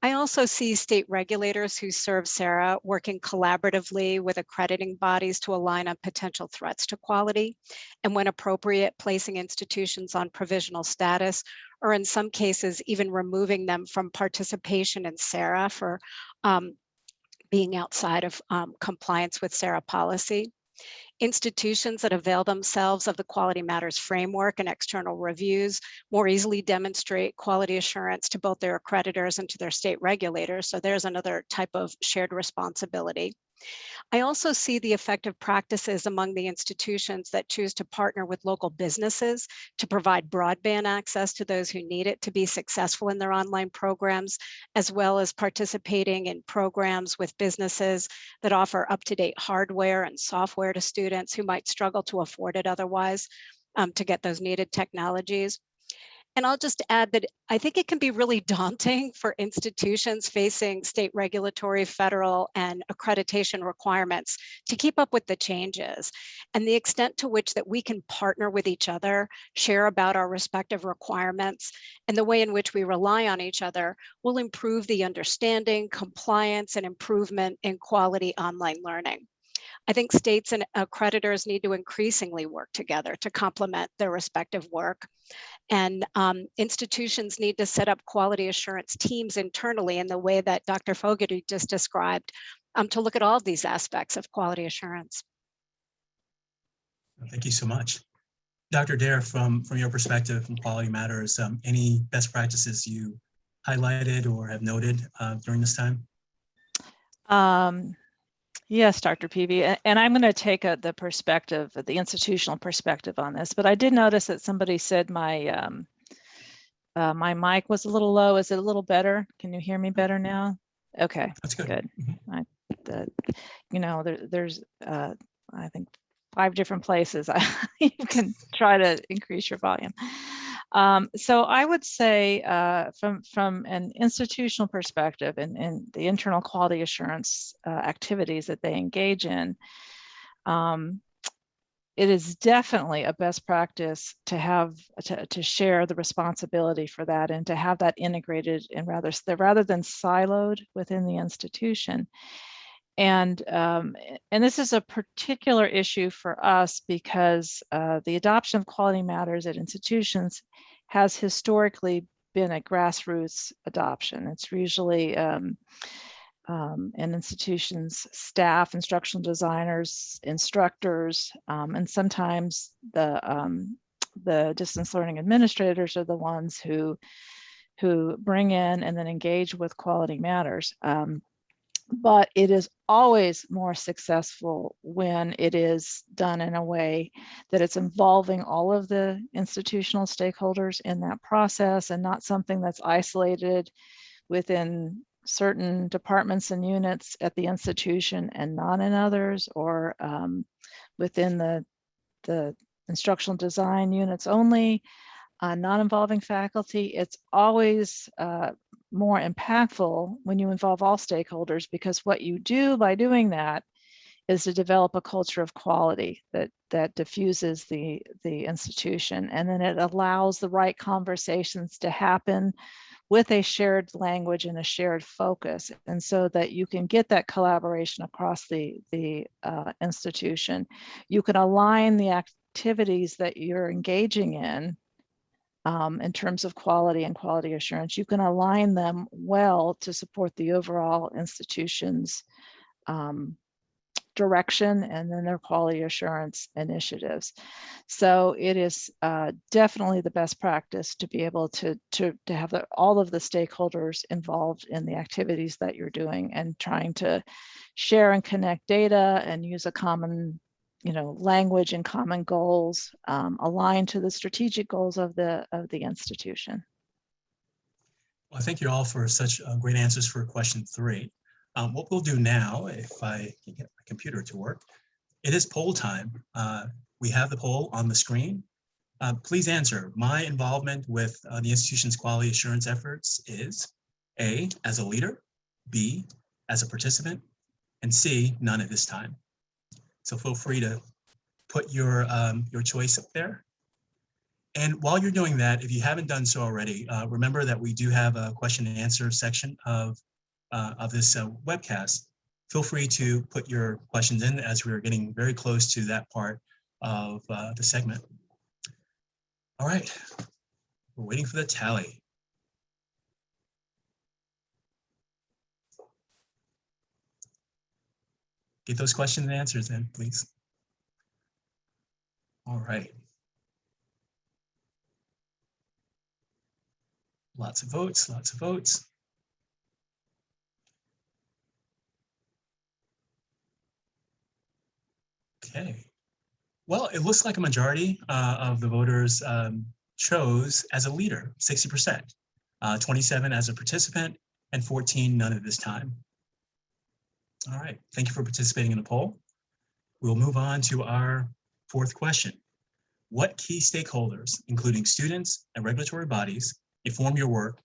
I also see state regulators who serve SARA working collaboratively with accrediting bodies to align on potential threats to quality, and when appropriate, placing institutions on provisional status, or in some cases, even removing them from participation in SARA for being outside of compliance with SARA policy. Institutions that avail themselves of the Quality Matters framework and external reviews more easily demonstrate quality assurance to both their accreditors and to their state regulators. So there's another type of shared responsibility. I also see the effective practices among the institutions that choose to partner with local businesses to provide broadband access to those who need it to be successful in their online programs, as well as participating in programs with businesses that offer up-to-date hardware and software to students who might struggle to afford it otherwise, to get those needed technologies. And I'll just add that I think it can be really daunting for institutions facing state regulatory, federal, and accreditation requirements to keep up with the changes. And the extent to which that we can partner with each other, share about our respective requirements, and the way in which we rely on each other will improve the understanding, compliance, and improvement in quality online learning. I think states and accreditors need to increasingly work together to complement their respective work. And institutions need to set up quality assurance teams internally in the way that Dr. Fogarty just described, to look at all of these aspects of quality assurance. Thank you so much. Dr. Dare, from your perspective from Quality Matters, any best practices you highlighted or have noted during this time? Yes, Dr. Peavy, and I'm going to take the perspective, the institutional perspective on this, but I did notice that somebody said my my mic was a little low. Is it a little better? Can you hear me better now? Okay, that's good. Good. There's I think 5 different places you can try to increase your volume. So I would say from an institutional perspective and the internal quality assurance activities that they engage in, it is definitely a best practice to have to share the responsibility for that and to have that integrated and rather than siloed within the institution. And this is a particular issue for us because the adoption of quality matters at institutions has historically been a grassroots adoption. It's usually an institution's staff, instructional designers, instructors, and sometimes the distance learning administrators are the ones who bring in and then engage with quality matters. But it is always more successful when it is done in a way that it's involving all of the institutional stakeholders in that process and not something that's isolated within certain departments and units at the institution and not in others, or within the instructional design units only, not involving faculty. It's always more impactful when you involve all stakeholders, because what you do by doing that is to develop a culture of quality that diffuses the institution, and then it allows the right conversations to happen with a shared language and a shared focus, and so that you can get that collaboration across the institution. You can align the activities that you're engaging in terms of quality and quality assurance. You can align them well to support the overall institution's direction and then their quality assurance initiatives. So it is definitely the best practice to be able to have all of the stakeholders involved in the activities that you're doing and trying to share and connect data and use a common language and common goals aligned to the strategic goals of the institution. Well, thank you all for such great answers for question 3. What we'll do now, if I can get my computer to work, it is poll time. We have the poll on the screen. Please answer. My involvement with the institution's quality assurance efforts is A, as a leader, B, as a participant, and C, none at this time. So feel free to put your choice up there. And while you're doing that, if you haven't done so already, remember that we do have a question and answer section of this webcast. Feel free to put your questions in as we're getting very close to that part of the segment. All right, we're waiting for the tally. Get those questions and answers in, please. All right. Lots of votes, lots of votes. Okay. Well, it looks like a majority of the voters chose as a leader, 60%, 27 as a participant, and 14 none at this time. All right, thank you for participating in the poll. We'll move on to our 4th question. What key stakeholders, including students and regulatory bodies, inform your work,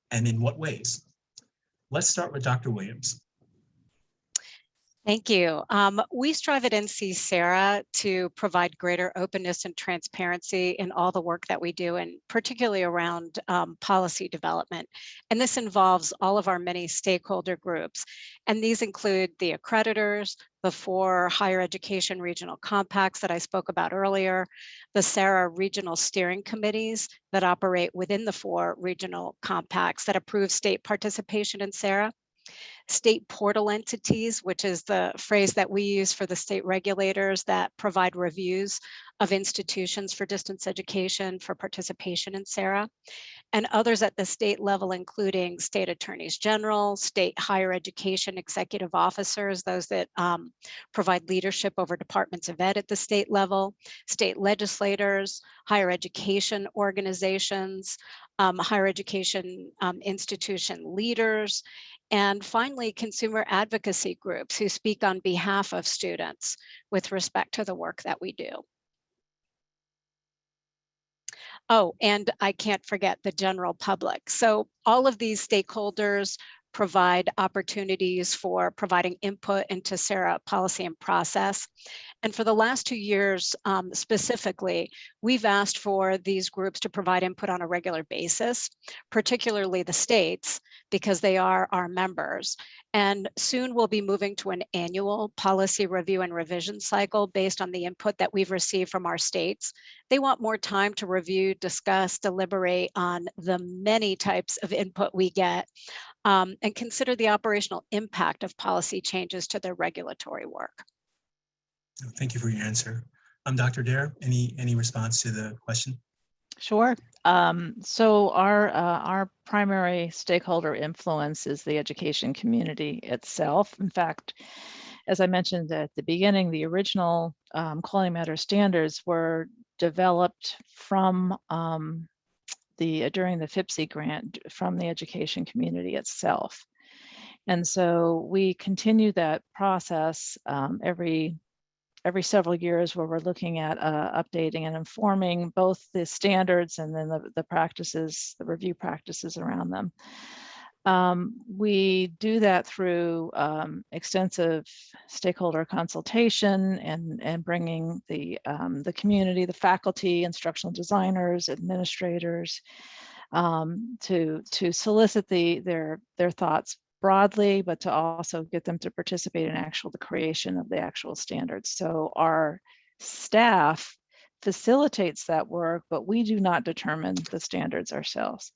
and in what ways? Let's start with Dr. Williams. Thank you. We strive at NC-SARA to provide greater openness and transparency in all the work that we do, and particularly around policy development. And this involves all of our many stakeholder groups. And these include the accreditors, the 4 higher education regional compacts that I spoke about earlier, the SARA regional steering committees that operate within the 4 regional compacts that approve state participation in SARA, state portal entities, which is the phrase that we use for the state regulators that provide reviews of institutions for distance education for participation in SARA, and others at the state level, including state attorneys general, state higher education executive officers, those that provide leadership over departments of ed at the state level, state legislators, higher education organizations, higher education institution leaders, and finally, consumer advocacy groups who speak on behalf of students with respect to the work that we do. Oh, and I can't forget the general public. So all of these stakeholders provide opportunities for providing input into SARA policy and process. And for the last 2 years specifically, we've asked for these groups to provide input on a regular basis, particularly the states, because they are our members. And soon we'll be moving to an annual policy review and revision cycle based on the input that we've received from our states. They want more time to review, discuss, deliberate on the many types of input we get, and consider the operational impact of policy changes to their regulatory work. Thank you for your answer. Dr. Dare, any response to the question? Sure. So our primary stakeholder influence is the education community itself. In fact, as I mentioned at the beginning, the original Quality Matters standards were developed from during the FIPSI grant from the education community itself. And so we continue that process every several years, where we're looking at updating and informing both the standards and then the practices, the review practices around them. We do that through extensive stakeholder consultation and bringing the community, the faculty, instructional designers, administrators, to solicit their thoughts broadly, but to also get them to participate in the creation of the actual standards. So our staff facilitates that work, but we do not determine the standards ourselves.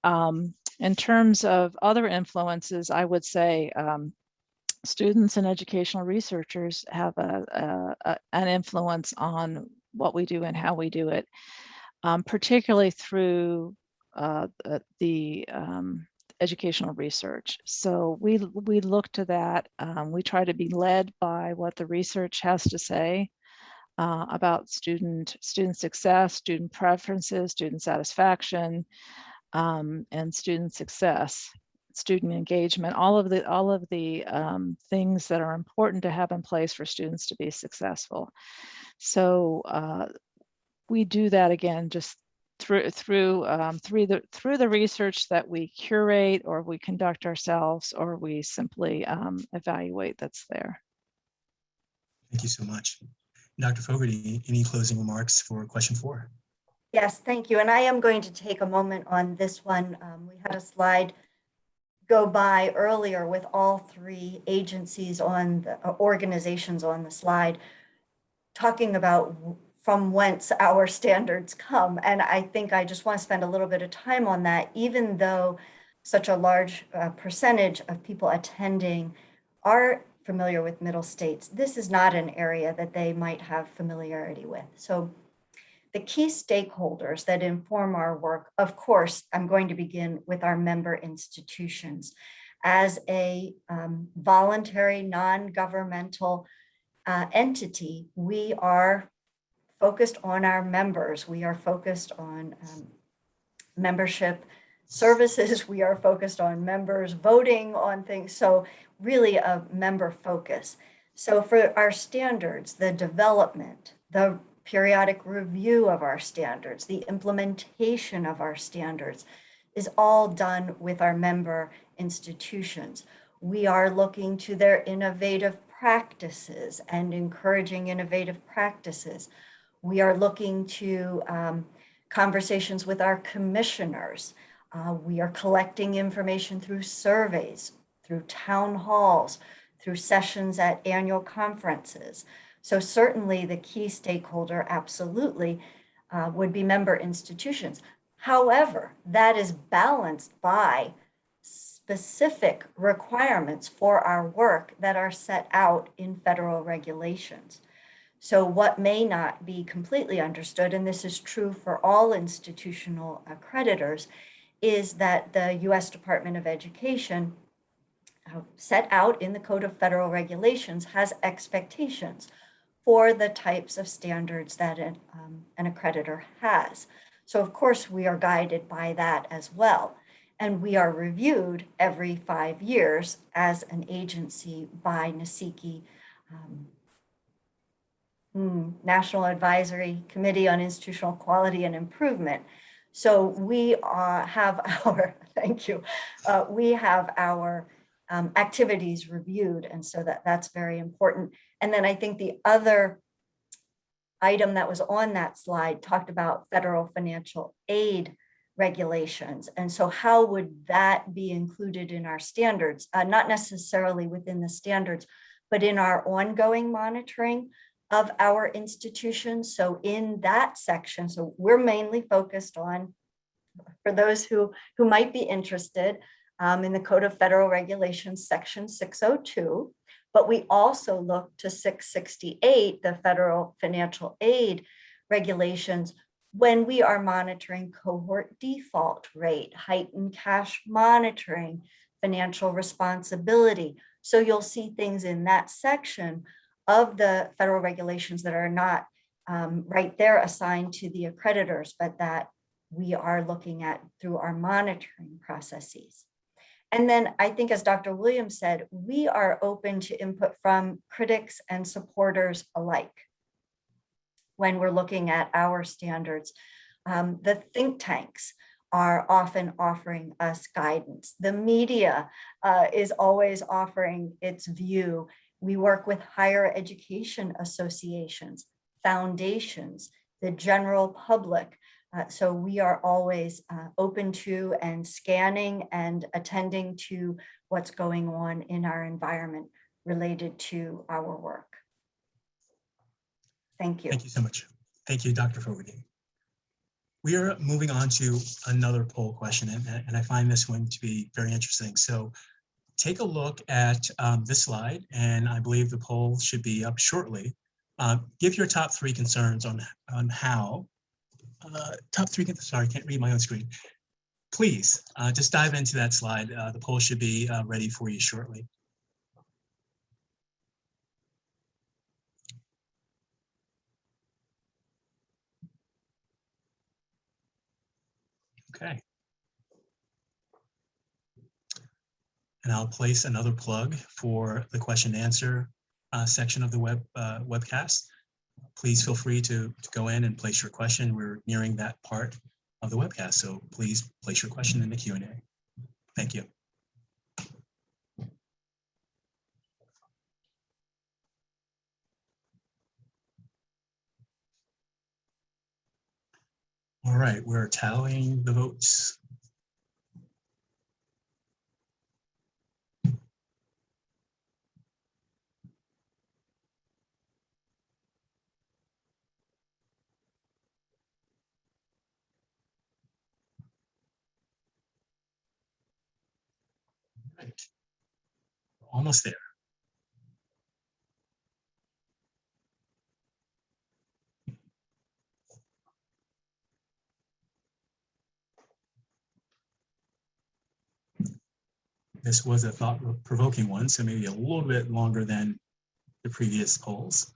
In terms of other influences, I would say students and educational researchers have an influence on what we do and how we do it, particularly through the educational research. So we look to that. We try to be led by what the research has to say about student success, student preferences, student satisfaction, and student success, student engagement, all of the things that are important to have in place for students to be successful. So we do that again just through the research that we curate or we conduct ourselves, or we simply evaluate that's there. Thank you so much. Dr. Fogarty, any closing remarks for question 4? Yes, thank you. And I am going to take a moment on this one. We had a slide go by earlier with all 3 agencies on the organizations on the slide, talking about from whence our standards come. And I think I just want to spend a little bit of time on that, even though such a large percentage of people attending are familiar with Middle States. This is not an area that they might have familiarity with. So the key stakeholders that inform our work, of course, I'm going to begin with our member institutions. As a voluntary, non-governmental entity, we are focused on our members. We are focused on membership services. We are focused on members voting on things. So really a member focus. So for our standards, the development, the periodic review of our standards, the implementation of our standards is all done with our member institutions. We are looking to their innovative practices and encouraging innovative practices. We are looking to conversations with our commissioners. We are collecting information through surveys, through town halls, through sessions at annual conferences. So certainly the key stakeholder absolutely would be member institutions. However, that is balanced by specific requirements for our work that are set out in federal regulations. So what may not be completely understood, and this is true for all institutional accreditors, is that the U.S. Department of Education set out in the Code of Federal Regulations has expectations for the types of standards that an accreditor has. So of course we are guided by that as well. And we are reviewed every 5 years as an agency by NC-SARA, National Advisory Committee on Institutional Quality and Improvement. So we have our, thank you, we have our activities reviewed, and so that's very important. And then I think the other item that was on that slide talked about federal financial aid regulations. And so how would that be included in our standards? Not necessarily within the standards, but in our ongoing monitoring of our institutions. So in that section, so we're mainly focused on, for those who might be interested, in the Code of Federal Regulations, section 602, but we also look to 668, the federal financial aid regulations, when we are monitoring cohort default rate, heightened cash monitoring, financial responsibility. So you'll see things in that section of the federal regulations that are not right there assigned to the accreditors, but that we are looking at through our monitoring processes. And then I think, as Dr. Williams said, we are open to input from critics and supporters alike when we're looking at our standards. The think tanks are often offering us guidance. The media is always offering its view. We work with higher education associations, foundations, the general public, So we are always open to and scanning and attending to what's going on in our environment related to our work. Thank you. Thank you so much. Thank you, Dr. Fogarty. We are moving on to another poll question, and I find this one to be very interesting. So take a look at this slide, and I believe the poll should be up shortly. Give your top 3 concerns on how, sorry, I can't read my own screen. Please just dive into that slide. The poll should be ready for you shortly. Okay. And I'll place another plug for the question and answer section of the webcast. Please feel free to go in and place your question. We're nearing that part of the webcast, so please place your question in the Q&A. Thank you. All right, we're tallying the votes. Right. Almost there. This was a thought-provoking one, so maybe a little bit longer than the previous polls.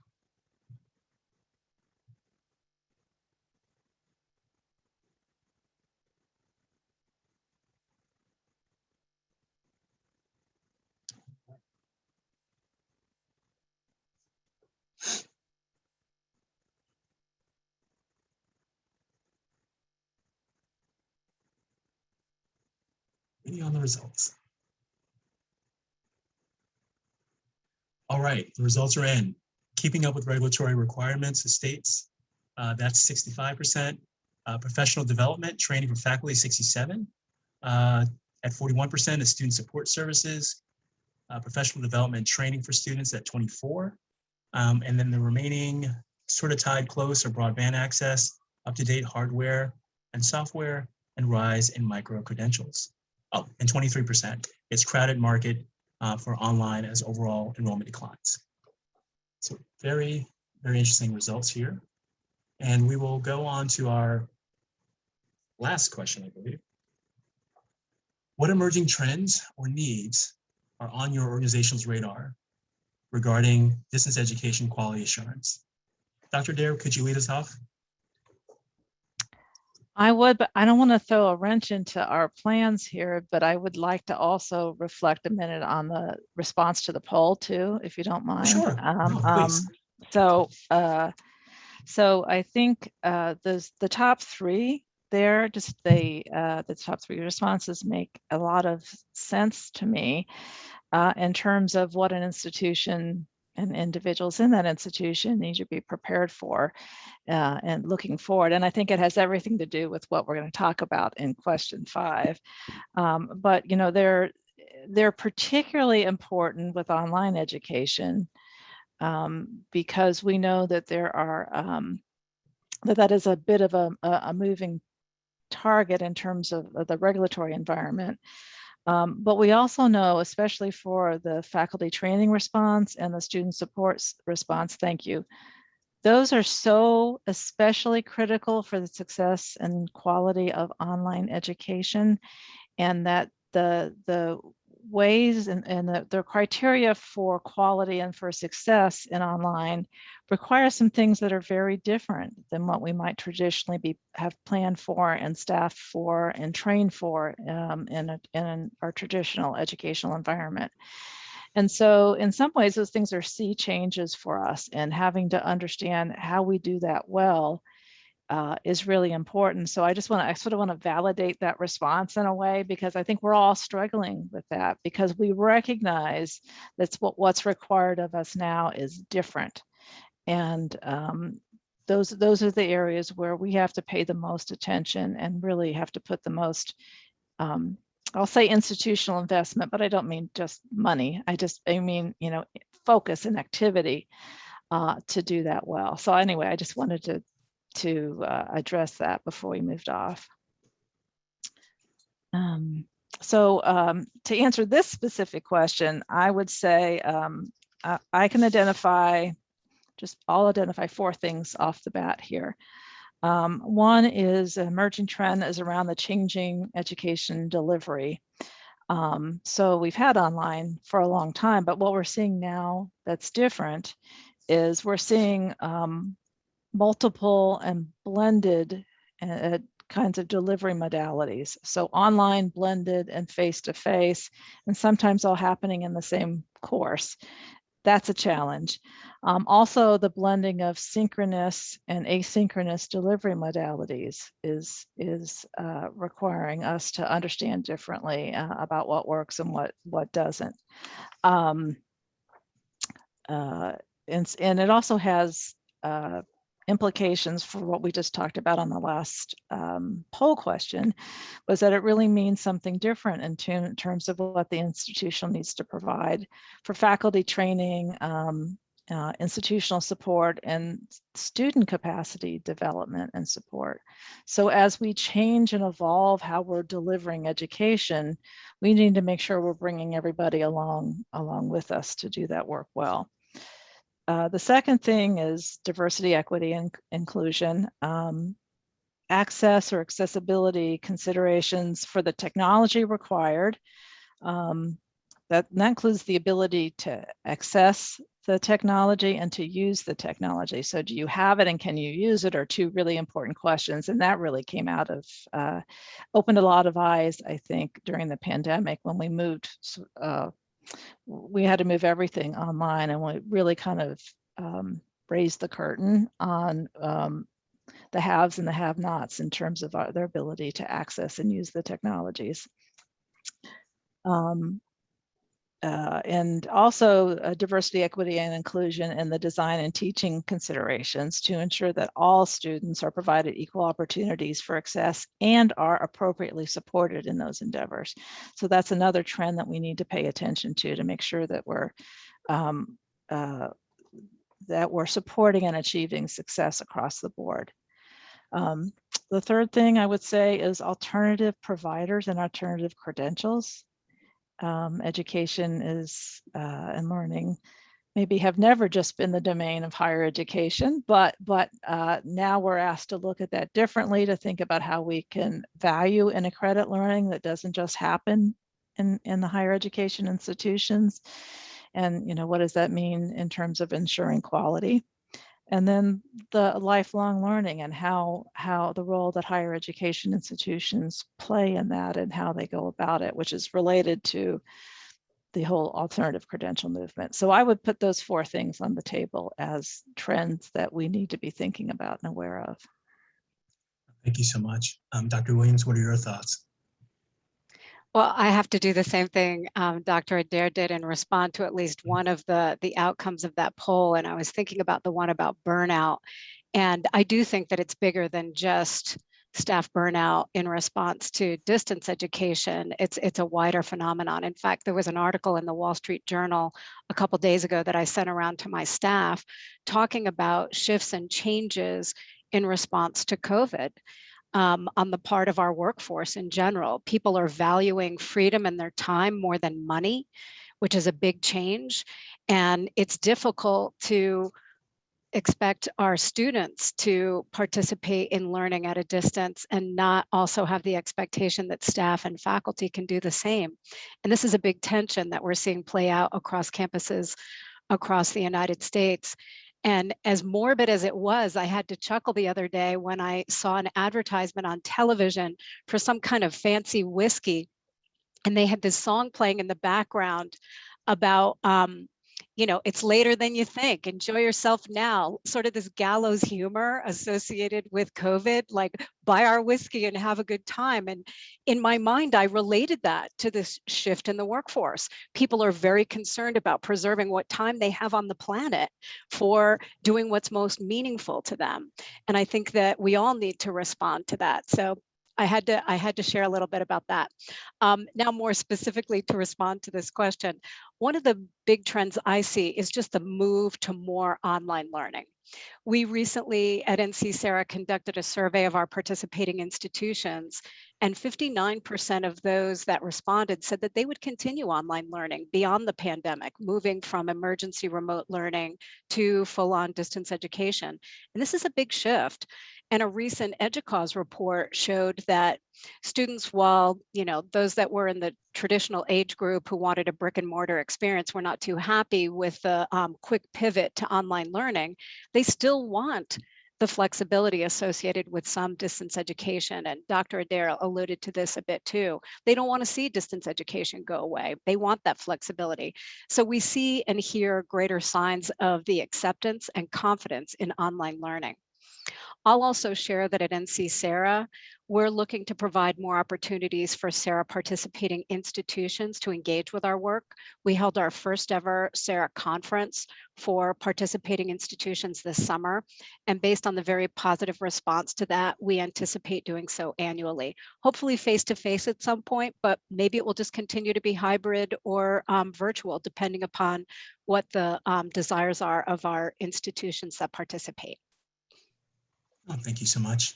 Any on the results? All right, the results are in. Keeping up with regulatory requirements of states, that's 65%. Professional development, training for faculty, 67. At 41% is student support services. Professional development, training for students at 24. And then the remaining sort of tied close are broadband access, up-to-date hardware and software, and rise in micro-credentials. Oh, and 23%. It's crowded market for online as overall enrollment declines. So very, very interesting results here. And we will go on to our last question, I believe. What emerging trends or needs are on your organization's radar regarding distance education quality assurance? Dr. Dare, could you lead us off? I would, but I don't want to throw a wrench into our plans here, but I would like to also reflect a minute on the response to the poll too, if you don't mind. Sure. Please. So I think the top 3 there, just the top 3 responses make a lot of sense to me in terms of what an institution and individuals in that institution need to be prepared for and looking forward. And I think it has everything to do with what we're going to talk about in question 5. But, you know, they're particularly important with online education because we know that there are, that is a bit of a moving target in terms of the regulatory environment. But we also know, especially for the faculty training response and the student support response, thank you, those are so especially critical for the success and quality of online education, and that the ways and the criteria for quality and for success in online require some things that are very different than what we might traditionally have planned for and staffed for and trained for in our traditional educational environment. And so in some ways, those things are sea changes for us, and having to understand how we do that well is really important. So I sort of want to validate that response in a way, because I think we're all struggling with that, because we recognize that's what's required of us now is different. And those are the areas where we have to pay the most attention and really have to put the most, I'll say institutional investment, but I don't mean just money. I mean, you know, focus and activity to do that well. So anyway, I just wanted to address that before we moved off. To answer this specific question, I would say I can identify, I'll identify 4 things off the bat here. One is an emerging trend is around the changing education delivery. So we've had online for a long time, but what we're seeing now that's different is we're seeing multiple and blended kinds of delivery modalities. So online, blended, and face-to-face, and sometimes all happening in the same course. That's a challenge. Also, the blending of synchronous and asynchronous delivery modalities is requiring us to understand differently about what works and what doesn't. And it also has implications for what we just talked about on the last poll question, was that it really means something different in terms of what the institution needs to provide for faculty training, institutional support, and student capacity development and support. So as we change and evolve how we're delivering education, we need to make sure we're bringing everybody along with us to do that work well. The second thing is diversity, equity, and inclusion. Access or accessibility considerations for the technology required. That includes the ability to access the technology and to use the technology. So do you have it and can you use it, are 2 really important questions. And that really came out of, opened a lot of eyes, I think, during the pandemic when we moved, we had to move everything online, and we really kind of raised the curtain on the haves and the have-nots in terms of their ability to access and use the technologies. And also diversity, equity, and inclusion in the design and teaching considerations to ensure that all students are provided equal opportunities for access and are appropriately supported in those endeavors. So that's another trend that we need to pay attention to make sure that we're supporting and achieving success across the board. The third thing I would say is alternative providers and alternative credentials. Education is and learning maybe have never just been the domain of higher education, but now we're asked to look at that differently, to think about how we can value and accredit learning that doesn't just happen in the higher education institutions. And, you know, what does that mean in terms of ensuring quality? And then the lifelong learning and how the role that higher education institutions play in that and how they go about it, which is related to the whole alternative credential movement. So I would put those 4 things on the table as trends that we need to be thinking about and aware of. Thank you so much. Dr. Williams, what are your thoughts? Well, I have to do the same thing Dr. Adair did and respond to at least one of the outcomes of that poll. And I was thinking about the one about burnout. And I do think that it's bigger than just staff burnout in response to distance education. It's a wider phenomenon. In fact, there was an article in the Wall Street Journal a couple of days ago that I sent around to my staff talking about shifts and changes in response to COVID. On the part of our workforce in general. People are valuing freedom and their time more than money, which is a big change. And it's difficult to expect our students to participate in learning at a distance and not also have the expectation that staff and faculty can do the same. And this is a big tension that we're seeing play out across campuses across the United States. And as morbid as it was, I had to chuckle the other day when I saw an advertisement on television for some kind of fancy whiskey. And they had this song playing in the background about, you know, it's later than you think, enjoy yourself now, sort of this gallows humor associated with COVID, like buy our whiskey and have a good time. And in my mind, I related that to this shift in the workforce. People are very concerned about preserving what time they have on the planet for doing what's most meaningful to them. And I think that we all need to respond to that. So I had to share a little bit about that. Now, more specifically to respond to this question, one of the big trends I see is just the move to more online learning. We recently at NC-SARA conducted a survey of our participating institutions, and 59% of those that responded said that they would continue online learning beyond the pandemic, moving from emergency remote learning to full-on distance education. And this is a big shift. And a recent EDUCAUSE report showed that students, while, you know, those that were in the traditional age group who wanted a brick and mortar experience were not too happy with the quick pivot to online learning, they still want the flexibility associated with some distance education. And Dr. Adair alluded to this a bit too. They don't want to see distance education go away. They want that flexibility. So we see and hear greater signs of the acceptance and confidence in online learning. I'll also share that at NC-SARA, we're looking to provide more opportunities for SARA participating institutions to engage with our work. We held our first ever SARA conference for participating institutions this summer. And based on the very positive response to that, we anticipate doing so annually, hopefully face-to-face at some point, but maybe it will just continue to be hybrid or virtual, depending upon what the desires are of our institutions that participate. Oh, thank you so much.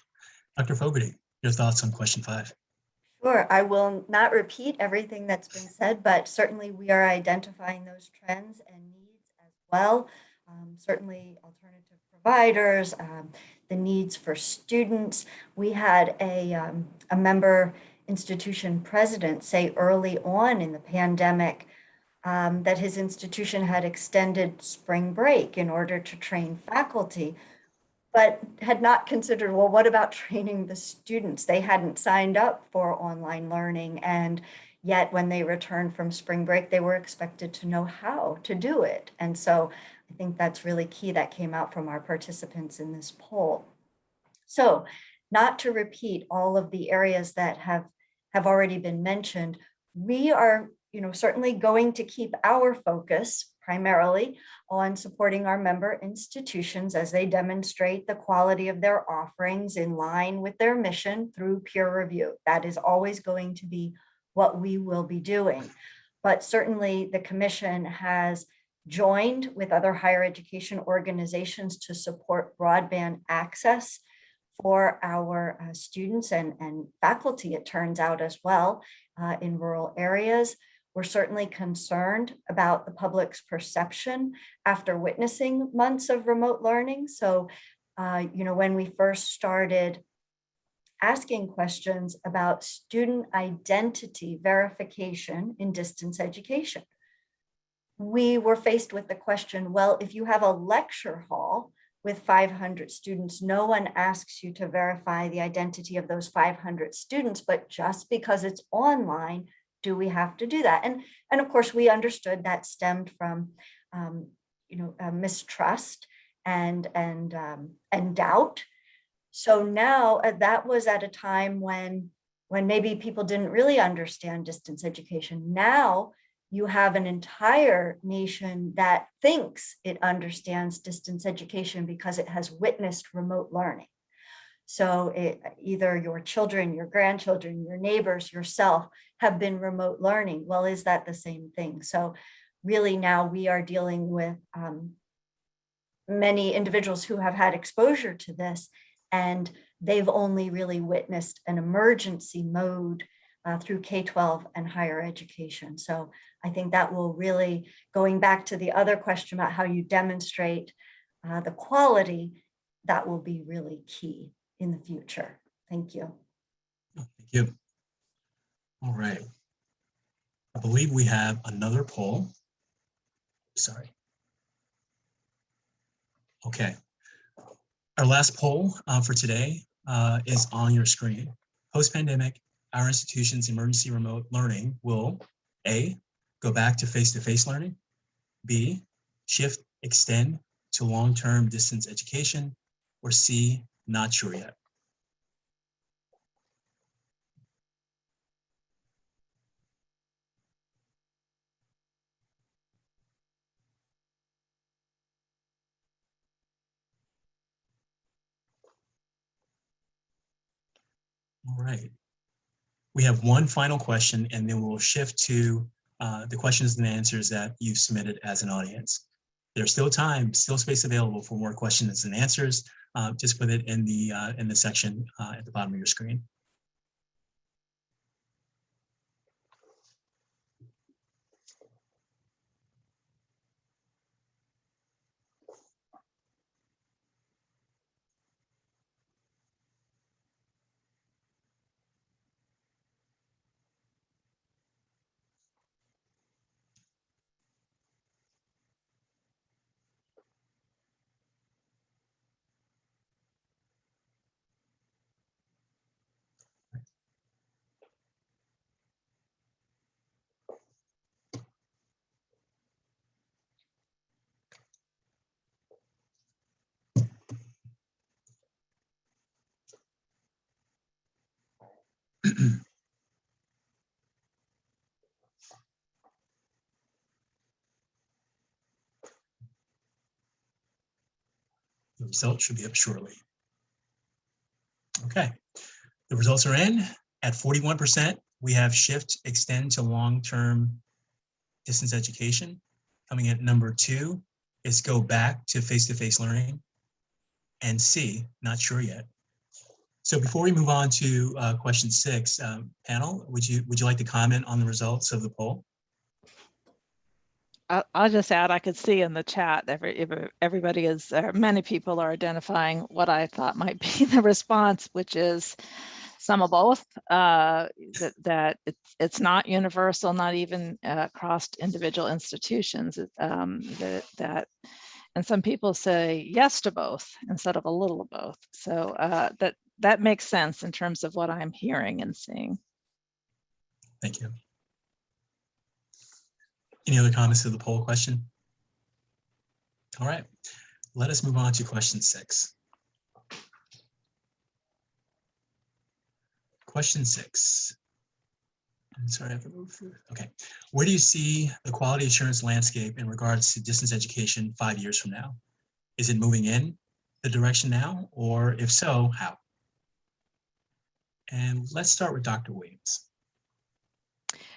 Dr. Fogarty, your thoughts on question 5? Sure, I will not repeat everything that's been said, but certainly we are identifying those trends and needs as well. Certainly alternative providers, the needs for students. We had a member institution president say early on in the pandemic that his institution had extended spring break in order to train faculty, but had not considered, well, what about training the students? They hadn't signed up for online learning, and yet when they returned from spring break, they were expected to know how to do it. And so I think that's really key. That came out from our participants in this poll. So not to repeat all of the areas that have already been mentioned, we are, certainly going to keep our focus primarily on supporting our member institutions as they demonstrate the quality of their offerings in line with their mission through peer review. That is always going to be what we will be doing. But certainly the Commission has joined with other higher education organizations to support broadband access for our students and faculty, it turns out, as well, in rural areas. We're certainly concerned about the public's perception after witnessing months of remote learning. So, when we first started asking questions about student identity verification in distance education, we were faced with the question, well, if you have a lecture hall with 500 students, no one asks you to verify the identity of those 500 students, but just because it's online, do we have to do that? And of course, we understood that stemmed from, mistrust and doubt. So now that was at a time when maybe people didn't really understand distance education. Now you have an entire nation that thinks it understands distance education because it has witnessed remote learning. So either your children, your grandchildren, your neighbors, yourself have been remote learning. Well, is that the same thing? So really now we are dealing with many individuals who have had exposure to this, and they've only really witnessed an emergency mode through K-12 and higher education. So I think that will really, going back to the other question about how you demonstrate the quality, that will be really key in the future. Thank you. Thank you. All right. I believe we have another poll. Sorry. Okay. Our last poll for today is on your screen. Post-pandemic, our institution's emergency remote learning will A, go back to face-to-face learning, B, shift, extend to long-term distance education, or C, not sure yet? All right. We have one final question, and then we'll shift to the questions and answers that you've submitted as an audience. There's still time, still space available for more questions and answers. Just put it in the section at the bottom of your screen. The results should be up shortly. Okay, the results are in. At 41%, we have shift, extend to long-term distance education. Coming at number 2 is go back to face-to-face learning. And C, not sure yet. So before we move on to question 6, panel, would you like to comment on the results of the poll? I'll just add, I could see in the chat, everybody is, many people are identifying what I thought might be the response, which is some of both, that it's not universal, not even across individual institutions, and some people say yes to both instead of a little of both. So that makes sense in terms of what I'm hearing and seeing. Thank you. Any other comments to the poll question? All right, let us move on to question 6. Question 6. I'm sorry, I have to move through. Okay. Where do you see the quality assurance landscape in regards to distance education 5 years from now? Is it moving in the direction now, or if so, how? And let's start with Dr. Williams.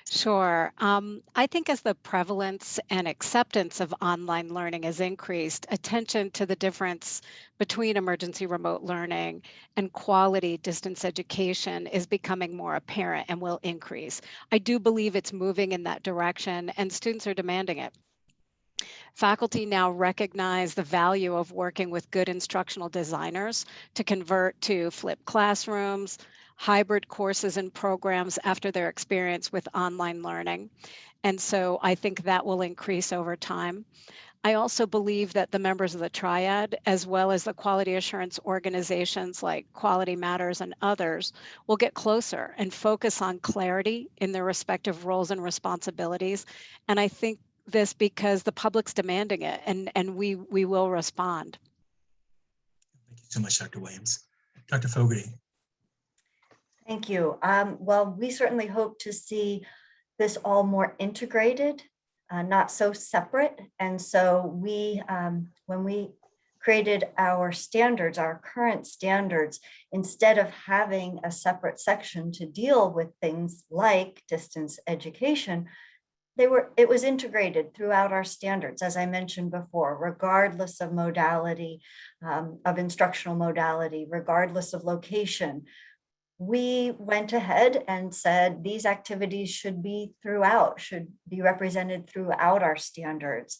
Sure. I think as the prevalence and acceptance of online learning has increased, attention to the difference between emergency remote learning and quality distance education is becoming more apparent and will increase. I do believe it's moving in that direction, and students are demanding it. Faculty now recognize the value of working with good instructional designers to convert to flipped classrooms, hybrid courses and programs after their experience with online learning. And so I think that will increase over time. I also believe that the members of the triad, as well as the quality assurance organizations like Quality Matters and others, will get closer and focus on clarity in their respective roles and responsibilities. And I think this because the public's demanding it, and we will respond. Thank you so much, Dr. Williams. Dr. Fogarty. Thank you. Well, we certainly hope to see this all more integrated, not so separate. And so we, when we created our standards, our current standards, instead of having a separate section to deal with things like distance education, it was integrated throughout our standards, as I mentioned before, regardless of modality, of instructional modality, regardless of location. We went ahead and said these activities should be represented throughout our standards.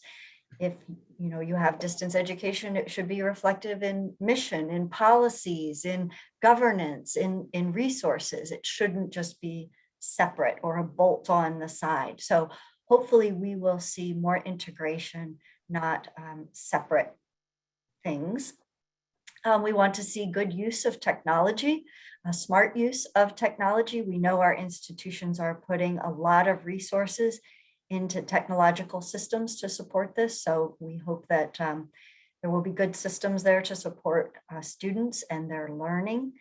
If you have distance education, it should be reflective in mission, in policies, in governance, in resources. It shouldn't just be separate or a bolt on the side. So hopefully we will see more integration, not separate things. We want to see good use of technology, smart use of technology. We know our institutions are putting a lot of resources into technological systems to support this. So we hope that there will be good systems there to support students and their learning.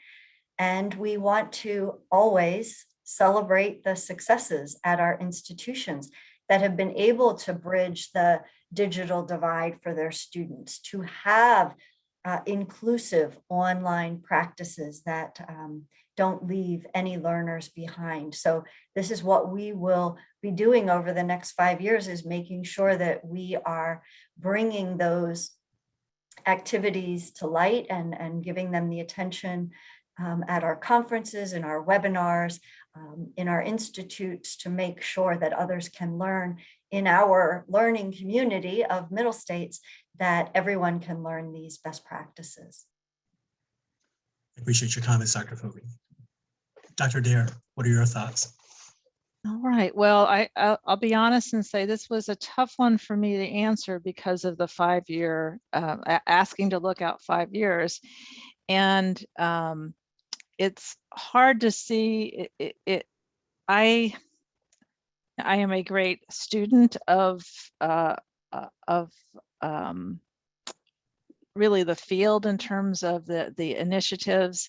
And we want to always celebrate the successes at our institutions that have been able to bridge the digital divide for their students, to have inclusive online practices that don't leave any learners behind. So this is what we will be doing over the next 5 years, is making sure that we are bringing those activities to light and giving them the attention at our conferences, in our webinars, in our institutes, to make sure that others can learn in our learning community of Middle States, that everyone can learn these best practices. I appreciate your comments, Dr. Fogel. Dr. Dare, what are your thoughts? All right. Well, I'll be honest and say this was a tough one for me to answer because of the 5-year, asking to look out 5 years. And it's hard to see I am a great student of really the field in terms of the initiatives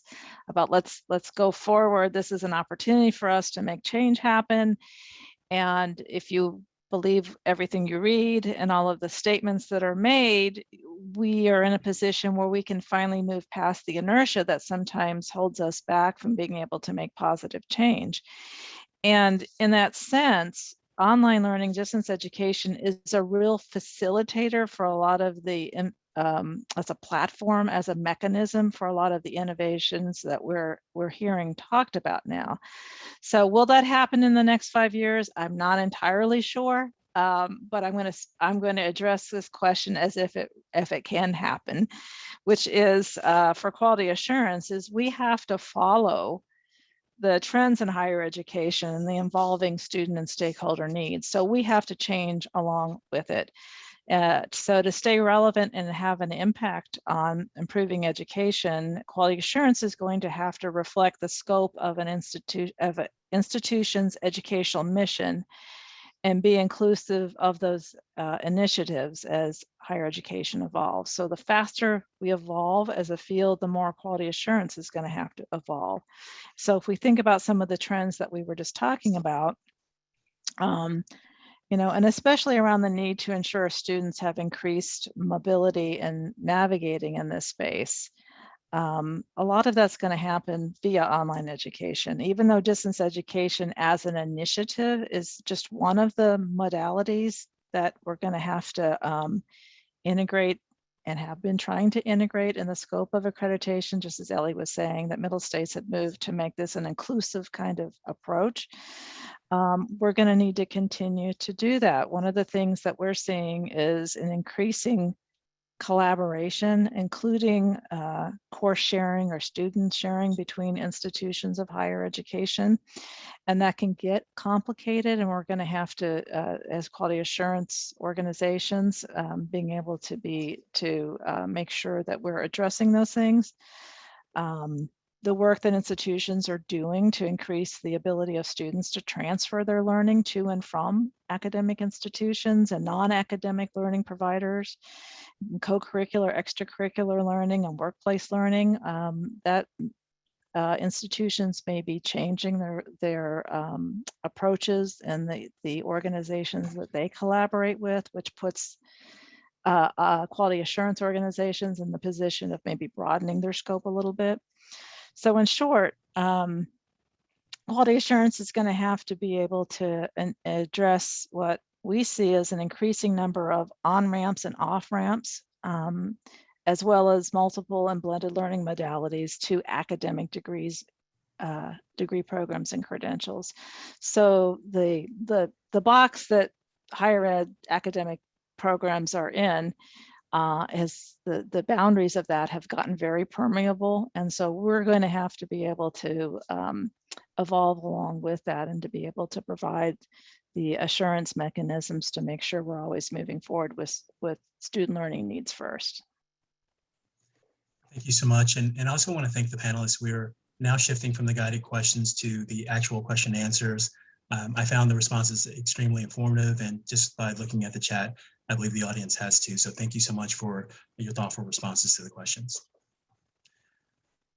about let's go forward. This is an opportunity for us to make change happen. And if you believe everything you read and all of the statements that are made, we are in a position where we can finally move past the inertia that sometimes holds us back from being able to make positive change. And in that sense, online learning, distance education is a real facilitator for a lot of the, as a platform, as a mechanism for a lot of the innovations that we're hearing talked about now. So will that happen in the next 5 years? I'm not entirely sure, but I'm going to address this question as if it can happen, which is for quality assurance, is we have to follow the trends in higher education and the evolving student and stakeholder needs. So we have to change along with it. So to stay relevant and have an impact on improving education, quality assurance is going to have to reflect the scope of an institution's educational mission and be inclusive of those initiatives as higher education evolves. So the faster we evolve as a field, the more quality assurance is going to have to evolve. So if we think about some of the trends that we were just talking about, and especially around the need to ensure students have increased mobility and navigating in this space, a lot of that's going to happen via online education, even though distance education as an initiative is just one of the modalities that we're going to have to integrate and have been trying to integrate in the scope of accreditation, just as Ellie was saying, that Middle States had moved to make this an inclusive kind of approach. We're going to need to continue to do that. One of the things that we're seeing is an increasing collaboration, including course sharing or student sharing between institutions of higher education. And that can get complicated, and we're going to have to, as quality assurance organizations, being able to make sure that we're addressing those things. The work that institutions are doing to increase the ability of students to transfer their learning to and from academic institutions and non-academic learning providers, co-curricular, extracurricular learning, and workplace learning, institutions may be changing their approaches and the organizations that they collaborate with, which puts quality assurance organizations in the position of maybe broadening their scope a little bit. So in short, quality assurance is going to have to be able to address what we see as an increasing number of on-ramps and off-ramps, as well as multiple and blended learning modalities to academic degrees, degree programs and credentials. So the box that higher ed academic programs are in, as the boundaries of that have gotten very permeable. And so we're going to have to be able to evolve along with that and to be able to provide the assurance mechanisms to make sure we're always moving forward with student learning needs first. Thank you so much. And I also want to thank the panelists. We're now shifting from the guided questions to the actual question answers. I found the responses extremely informative, and just by looking at the chat, I believe the audience has too. So thank you so much for your thoughtful responses to the questions.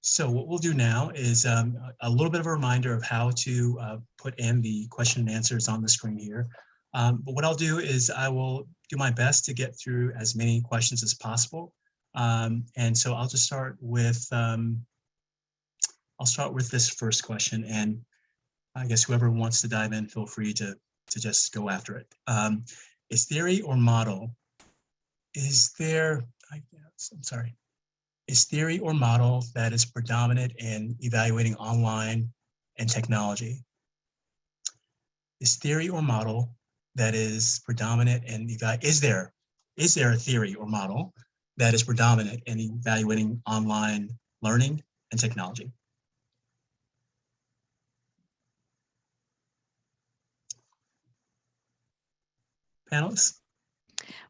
So what we'll do now is a little bit of a reminder of how to put in the question and answers on the screen here. But what I'll do is I will do my best to get through as many questions as possible. And so I'll just start with this first question, and I guess whoever wants to dive in, feel free to just go after it. Is theory or model? Is theory or model that is predominant in evaluating online and technology? Is theory or model that is predominant in is there a theory or model that is predominant in evaluating online learning and technology? Panelists?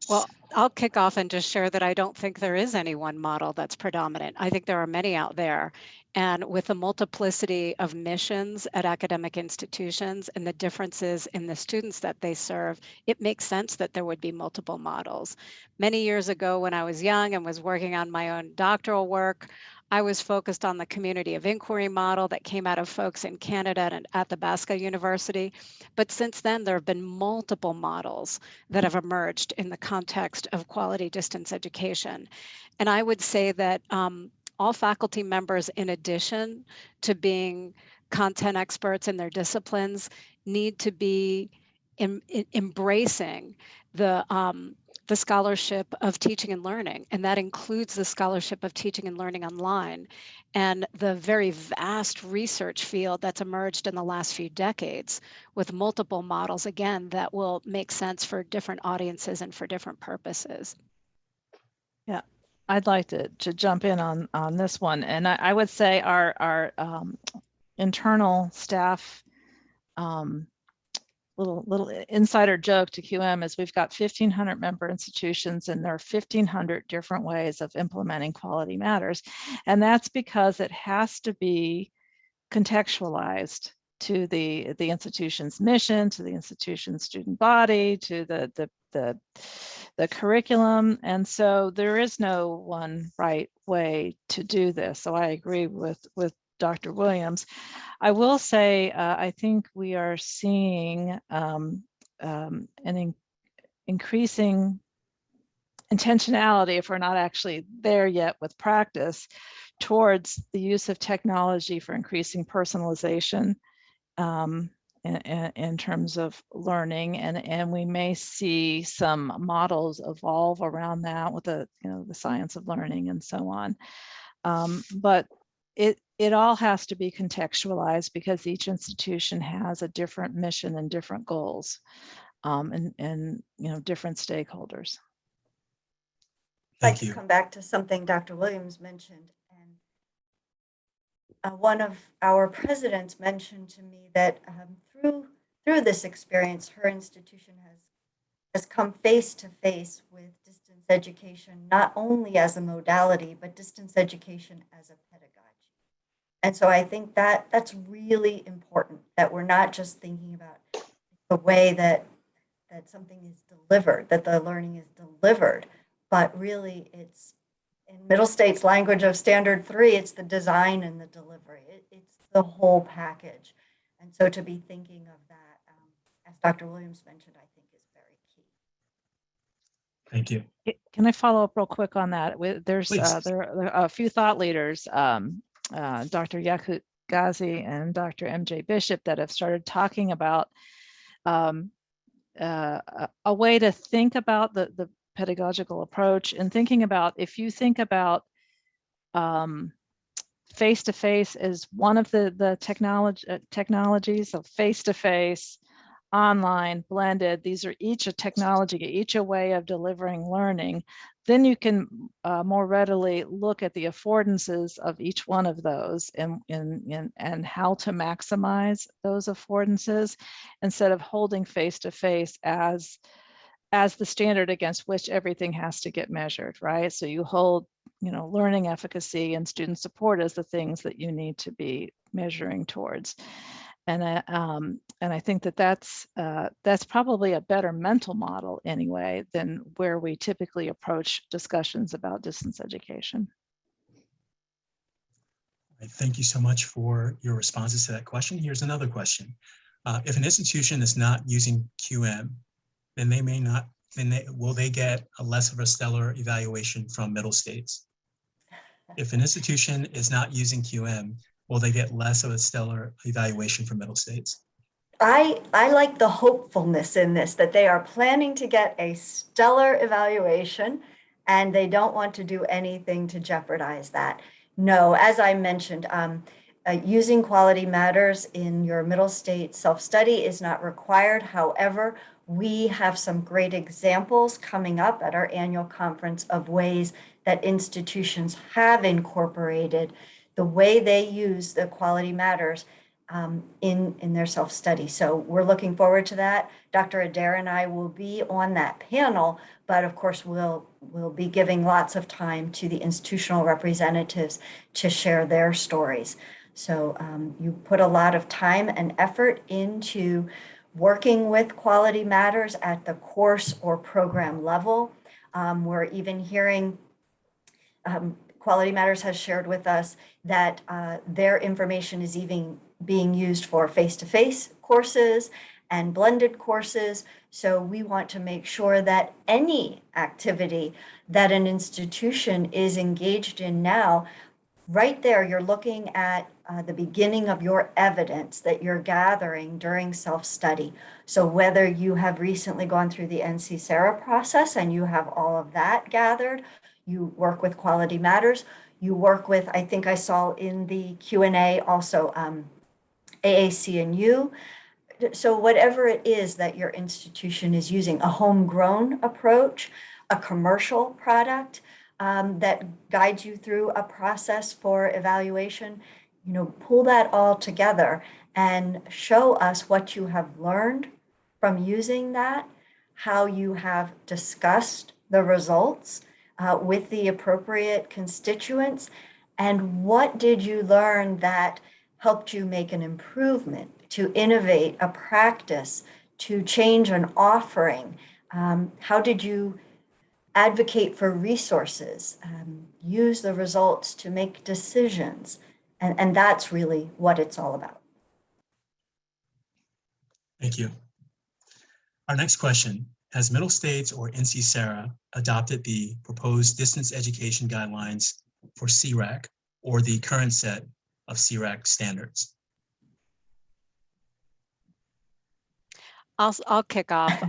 Well, I'll kick off and just share that I don't think there is any one model that's predominant. I think there are many out there. And with the multiplicity of missions at academic institutions and the differences in the students that they serve, it makes sense that there would be multiple models. Many years ago, when I was young and was working on my own doctoral work, I was focused on the community of inquiry model that came out of folks in Canada and at the Athabasca University. But since then, there have been multiple models that have emerged in the context of quality distance education. And I would say that all faculty members, in addition to being content experts in their disciplines, need to be embracing the scholarship of teaching and learning, and that includes the scholarship of teaching and learning online and the very vast research field that's emerged in the last few decades with multiple models, again, that will make sense for different audiences and for different purposes. Yeah, I'd like to jump in on this one, and I would say our internal staff little insider joke to QM is we've got 1,500 member institutions, and there are 1,500 different ways of implementing quality matters. And that's because it has to be contextualized to the institution's mission, to the institution's student body, to the curriculum. And so there is no one right way to do this. So I agree with Dr. Williams. I will say, I think we are seeing an increasing intentionality, if we're not actually there yet with practice, towards the use of technology for increasing personalization in terms of learning, and we may see some models evolve around that with the science of learning and so on. But it all has to be contextualized because each institution has a different mission and different goals, and different stakeholders. I'd like to come back to something Dr. Williams mentioned, and one of our presidents mentioned to me that through this experience, her institution has come face to face with distance education, not only as a modality, but distance education as a pedagogy. And so I think that that's really important, that we're not just thinking about the way that something is delivered, that the learning is delivered, but really it's, in Middle States language of Standard 3, it's the design and the delivery. It's the whole package. And so to be thinking of that, as Dr. Williams mentioned, I think is very key. Thank you. Can I follow up real quick on that? There are a few thought leaders, Dr. Yakut Ghazi and Dr. MJ Bishop, that have started talking about a way to think about the pedagogical approach, and thinking about, if you think about face-to-face as one of the technologies of face-to-face, online, blended, these are each a technology, each a way of delivering learning, then you can more readily look at the affordances of each one of those and how to maximize those affordances, instead of holding face-to-face as the standard against which everything has to get measured, right? So you hold, learning efficacy and student support as the things that you need to be measuring towards. And I think that that's probably a better mental model anyway than where we typically approach discussions about distance education. Thank you so much for your responses to that question. Here's another question. If an institution is not using QM, then they may not, will they get a less of a stellar evaluation from middle states? If an institution is not using QM, will they get less of a stellar evaluation from middle states? I like the hopefulness in this, that they are planning to get a stellar evaluation and they don't want to do anything to jeopardize that. No, as I mentioned, using quality matters in your middle state self-study is not required. However, we have some great examples coming up at our annual conference of ways that institutions have incorporated the way they use the quality matters in their self-study. So we're looking forward to that. Dr. Adair and I will be on that panel, but of course we'll be giving lots of time to the institutional representatives to share their stories. So you put a lot of time and effort into working with quality matters at the course or program level. We're even hearing Quality Matters has shared with us that their information is even being used for face-to-face courses and blended courses. So we want to make sure that any activity that an institution is engaged in now, right there, you're looking at the beginning of your evidence that you're gathering during self-study. So whether you have recently gone through the NC-SARA process and you have all of that gathered, you work with Quality Matters, you work with, I think I saw in the Q&A also AAC and U. So whatever it is that your institution is using, a homegrown approach, a commercial product that guides you through a process for evaluation, pull that all together and show us what you have learned from using that, how you have discussed the results with the appropriate constituents, and what did you learn that helped you make an improvement, to innovate a practice, to change an offering? How did you advocate for resources, use the results to make decisions? And that's really what it's all about. Thank you. Our next question: has middle states or NC-SARA adopted the proposed distance education guidelines for CRAC or the current set of CRAC standards? I'll kick off.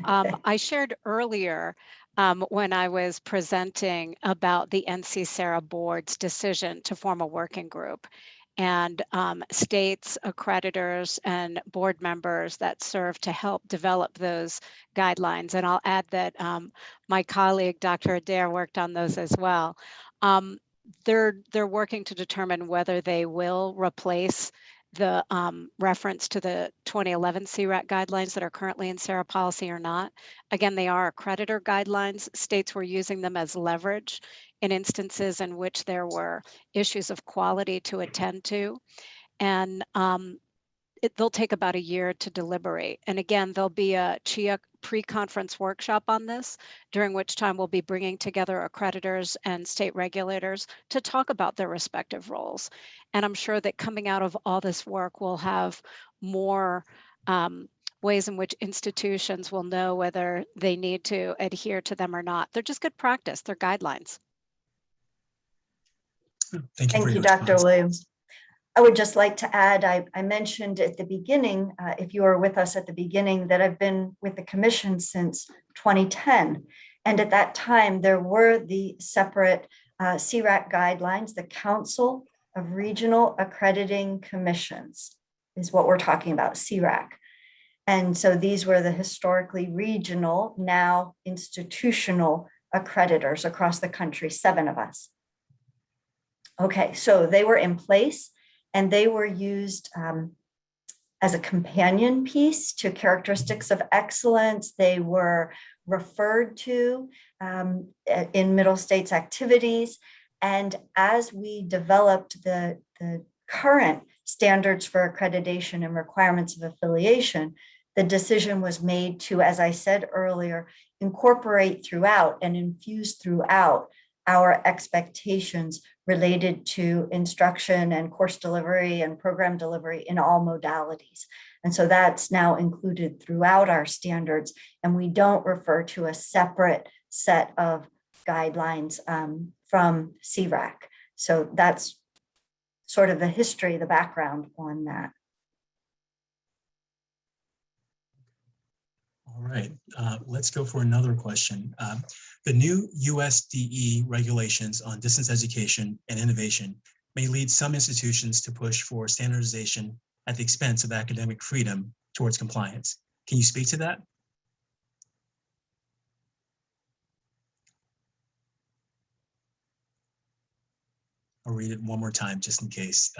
I shared earlier when I was presenting about the NC-SARA board's decision to form a working group, and states, accreditors, and board members that serve to help develop those guidelines. And I'll add that my colleague, Dr. Adair, worked on those as well. They're working to determine whether they will replace the reference to the 2011 CRAC guidelines that are currently in SARA policy or not. Again, they are accreditor guidelines. States were using them as leverage in instances in which there were issues of quality to attend to. And they'll take about a year to deliberate. And again, there'll be a CHEA pre-conference workshop on this, during which time we'll be bringing together accreditors and state regulators to talk about their respective roles. And I'm sure that coming out of all this work, we'll have more ways in which institutions will know whether they need to adhere to them or not. They're just good practice. They're guidelines. Thank you, Dr. Williams. I would just like to add, I mentioned at the beginning, if you were with us at the beginning, that I've been with the commission since 2010. And at that time, there were the separate CRAC guidelines, the Council of Regional Accrediting Commissions is what we're talking about, CRAC. And so these were the historically regional, now institutional accreditors across the country, 7 of us. Okay, so they were in place. And they were used as a companion piece to characteristics of excellence. They were referred to in middle states activities. And as we developed the current standards for accreditation and requirements of affiliation, the decision was made to, as I said earlier, incorporate throughout and infuse throughout our expectations related to instruction and course delivery and program delivery in all modalities. And so that's now included throughout our standards, and we don't refer to a separate set of guidelines from CRAC. So that's sort of the history, the background on that. All right, let's go for another question. The new USDE regulations on distance education and innovation may lead some institutions to push for standardization at the expense of academic freedom towards compliance. Can you speak to that? I'll read it one more time just in case.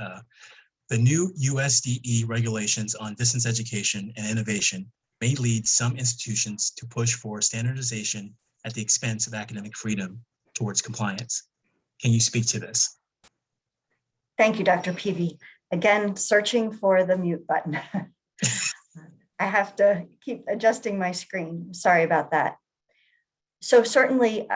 The new USDE regulations on distance education and innovation may lead some institutions to push for standardization at the expense of academic freedom towards compliance. Can you speak to this? Thank you, Dr. Peavy. Again, searching for the mute button. I have to keep adjusting my screen. Sorry about that. So certainly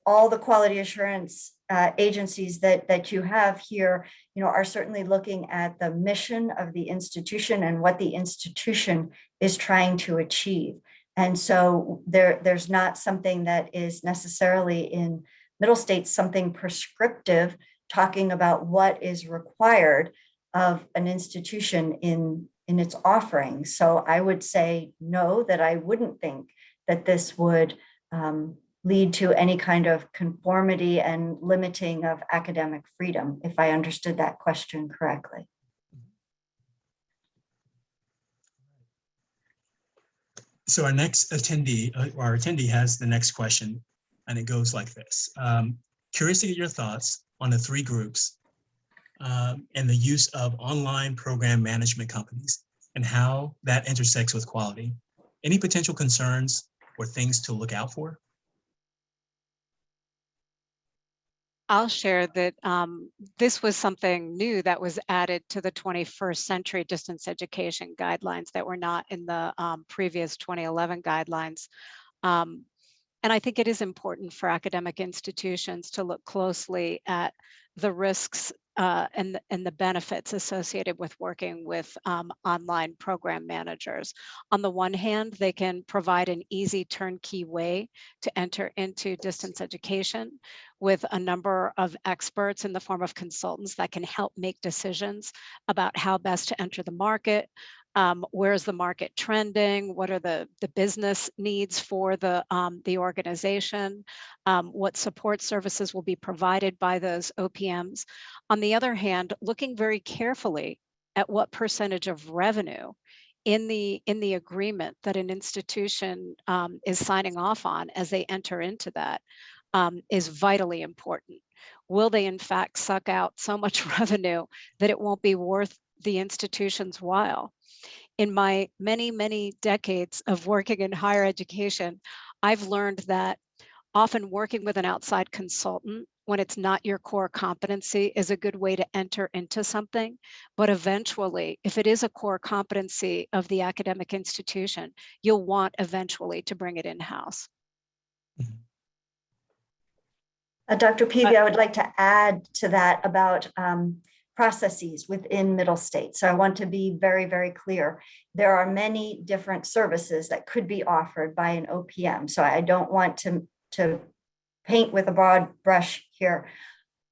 all the quality assurance agencies that you have here, are certainly looking at the mission of the institution and what the institution is trying to achieve. And so there's not something that is necessarily in Middle States, something prescriptive talking about what is required of an institution in its offering. So I would say no, that I wouldn't think that this would lead to any kind of conformity and limiting of academic freedom, if I understood that question correctly. So our next attendee, our attendee has the next question, and it goes like this. Curious to get your thoughts on the three groups and the use of online program management companies and how that intersects with quality. Any potential concerns or things to look out for? I'll share that this was something new that was added to the 21st century distance education guidelines that were not in the previous 2011 guidelines. And I think it is important for academic institutions to look closely at the risks and the benefits associated with working with online program managers. On the one hand, they can provide an easy turnkey way to enter into distance education with a number of experts in the form of consultants that can help make decisions about how best to enter the market. Where's the market trending? What are the business needs for the organization? What support services will be provided by those OPMs? On the other hand, looking very carefully at what percentage of revenue in the agreement that an institution is signing off on as they enter into that is vitally important. Will they in fact suck out so much revenue that it won't be worth the institution's while? In my many, many decades of working in higher education, I've learned that often working with an outside consultant when it's not your core competency is a good way to enter into something. But eventually, if it is a core competency of the academic institution, you'll want eventually to bring it in-house. Dr. Peavy, I would like to add to that about processes within Middle States. So I want to be very, very clear. There are many different services that could be offered by an OPM. So I don't want to paint with a broad brush here.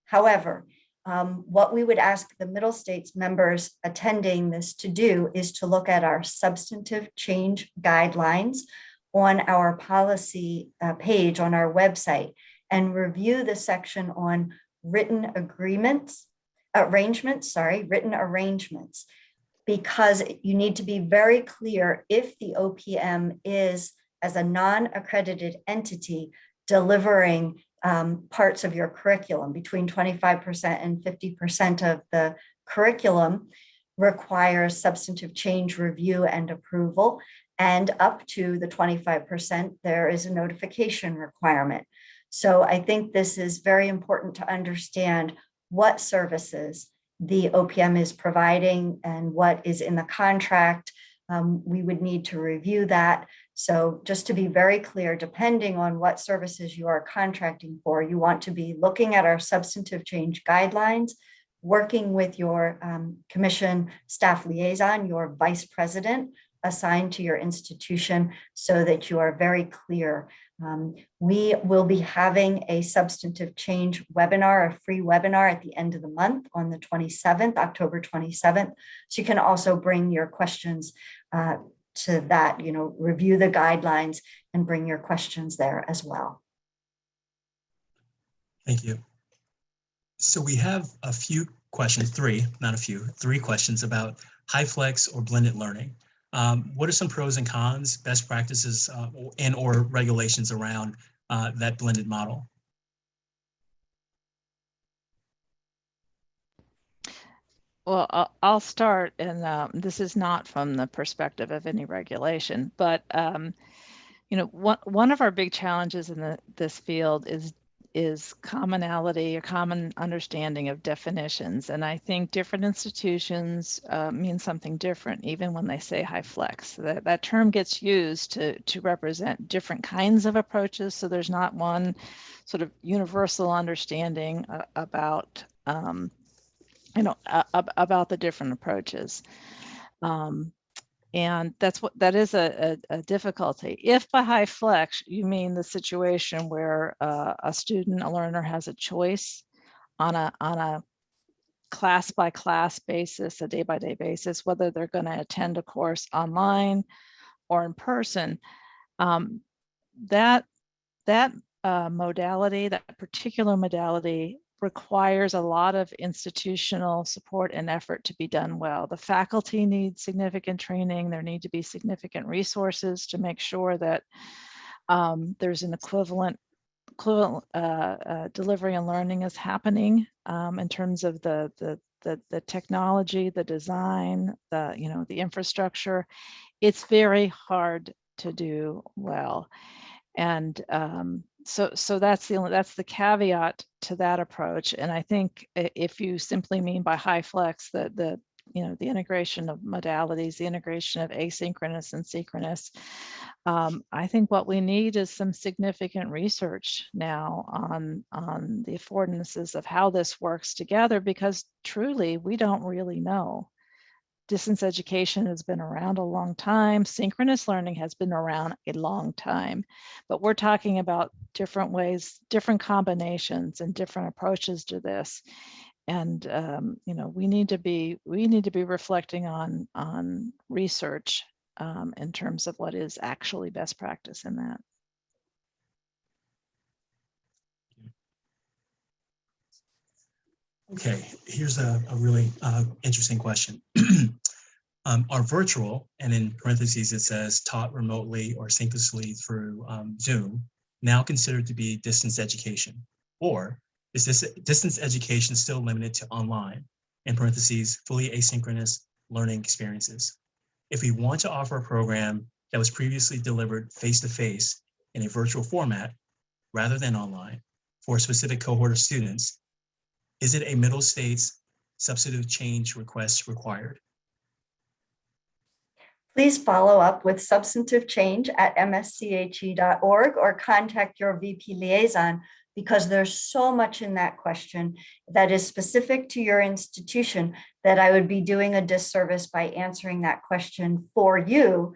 However, what we would ask the Middle States members attending this to do is to look at our substantive change guidelines on our policy page on our website and review the section on written arrangements, because you need to be very clear if the OPM is, as a non-accredited entity, delivering parts of your curriculum. Between 25% and 50% of the curriculum requires substantive change review and approval, and up to the 25%, there is a notification requirement. So I think this is very important to understand what services the OPM is providing and what is in the contract. We would need to review that. So just to be very clear, depending on what services you are contracting for, you want to be looking at our substantive change guidelines, working with your commission staff liaison, your vice president assigned to your institution, so that you are very clear. We will be having a substantive change webinar, a free webinar at the end of the month on the 27th, October 27th. So you can also bring your questions to that, review the guidelines and bring your questions there as well. Thank you. So we have a few questions, three questions about high flex or blended learning. What are some pros and cons, best practices, and or regulations around that blended model? Well, I'll start, and this is not from the perspective of any regulation, but one of our big challenges in this field is commonality, a common understanding of definitions. And I think different institutions mean something different, even when they say high flex. That term gets used to represent different kinds of approaches. So there's not one sort of universal understanding about, about the different approaches. And that is a difficulty. If by high flex, you mean the situation where a learner has a choice on a class by class basis, a day by day basis, whether they're going to attend a course online or in person, that modality, that particular modality, requires a lot of institutional support and effort to be done well. The faculty need significant training. There need to be significant resources to make sure that there's an equivalent delivery and learning is happening in terms of the technology, the design, the infrastructure. It's very hard to do well. And so that's the caveat to that approach. And I think if you simply mean by high flex the integration of modalities, the integration of asynchronous and synchronous, I think what we need is some significant research now on the affordances of how this works together, because truly we don't really know. Distance education has been around a long time. Synchronous learning has been around a long time, but we're talking about different ways, different combinations and different approaches to this. And we need to be reflecting on research in terms of what is actually best practice in that. Okay, here's a really interesting question. Are virtual, and in parentheses it says taught remotely or synchronously through Zoom, now considered to be distance education? Or is this distance education still limited to online, in parentheses, fully asynchronous learning experiences? If we want to offer a program that was previously delivered face-to-face in a virtual format rather than online for a specific cohort of students, is it a middle states substantive change request required? Please follow up with substantive change at msche.org or contact your VP liaison, because there's so much in that question that is specific to your institution that I would be doing a disservice by answering that question for you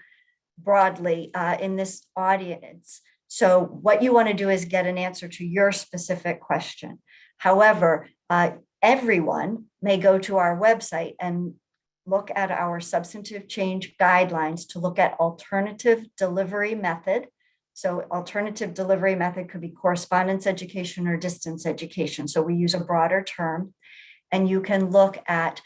broadly in this audience. So what you want to do is get an answer to your specific question. However, everyone may go to our website and look at our substantive change guidelines to look at alternative delivery method. So alternative delivery method could be correspondence education or distance education. So we use a broader term, and you can look at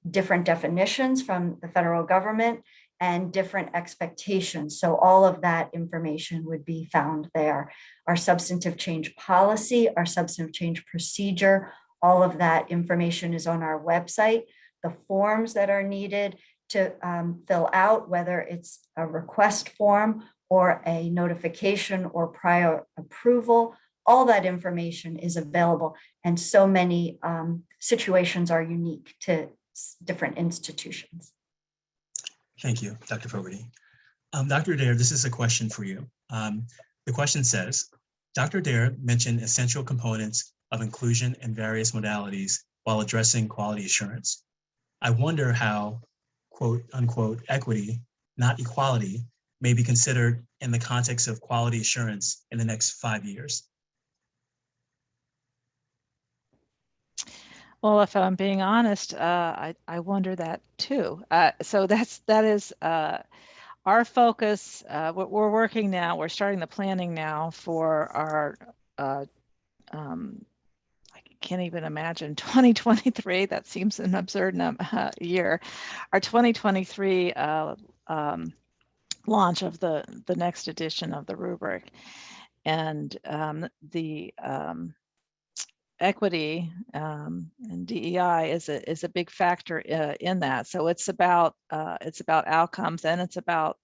different definitions from the federal government and different expectations. So all of that information would be found there. Our substantive change policy, our substantive change procedure, all of that information is on our website. The forms that are needed to fill out, whether it's a request form or a notification or prior approval, all that information is available, and so many situations are unique to different institutions. Thank you, Dr. Fogarty. Dr. Adair, this is a question for you. The question says, Dr. Adair mentioned essential components of inclusion in various modalities while addressing quality assurance. I wonder how, quote unquote, equity, not equality, may be considered in the context of quality assurance in the next 5 years. Well, if I'm being honest, I wonder that too. So that is our focus. We're working now. We're starting the planning now for our. I can't even imagine 2023. That seems an absurd year. Our 2023 launch of the next edition of the rubric, and the equity and DEI is a big factor in that. So it's about outcomes, and it's about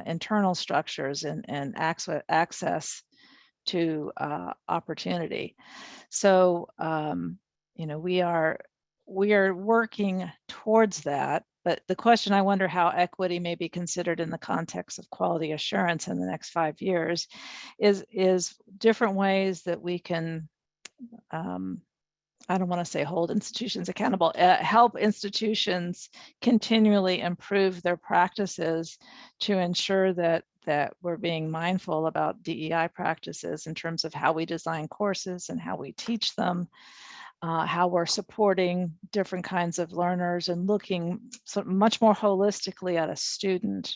internal structures and access to opportunity. So you know, we are working towards that. But the question, I wonder how equity may be considered in the context of quality assurance in the next 5 years, is different ways that we can, I don't want to say hold institutions accountable, help institutions continually improve their practices to ensure that we're being mindful about DEI practices in terms of how we design courses and how we teach them, how we're supporting different kinds of learners, and looking much more holistically at a student,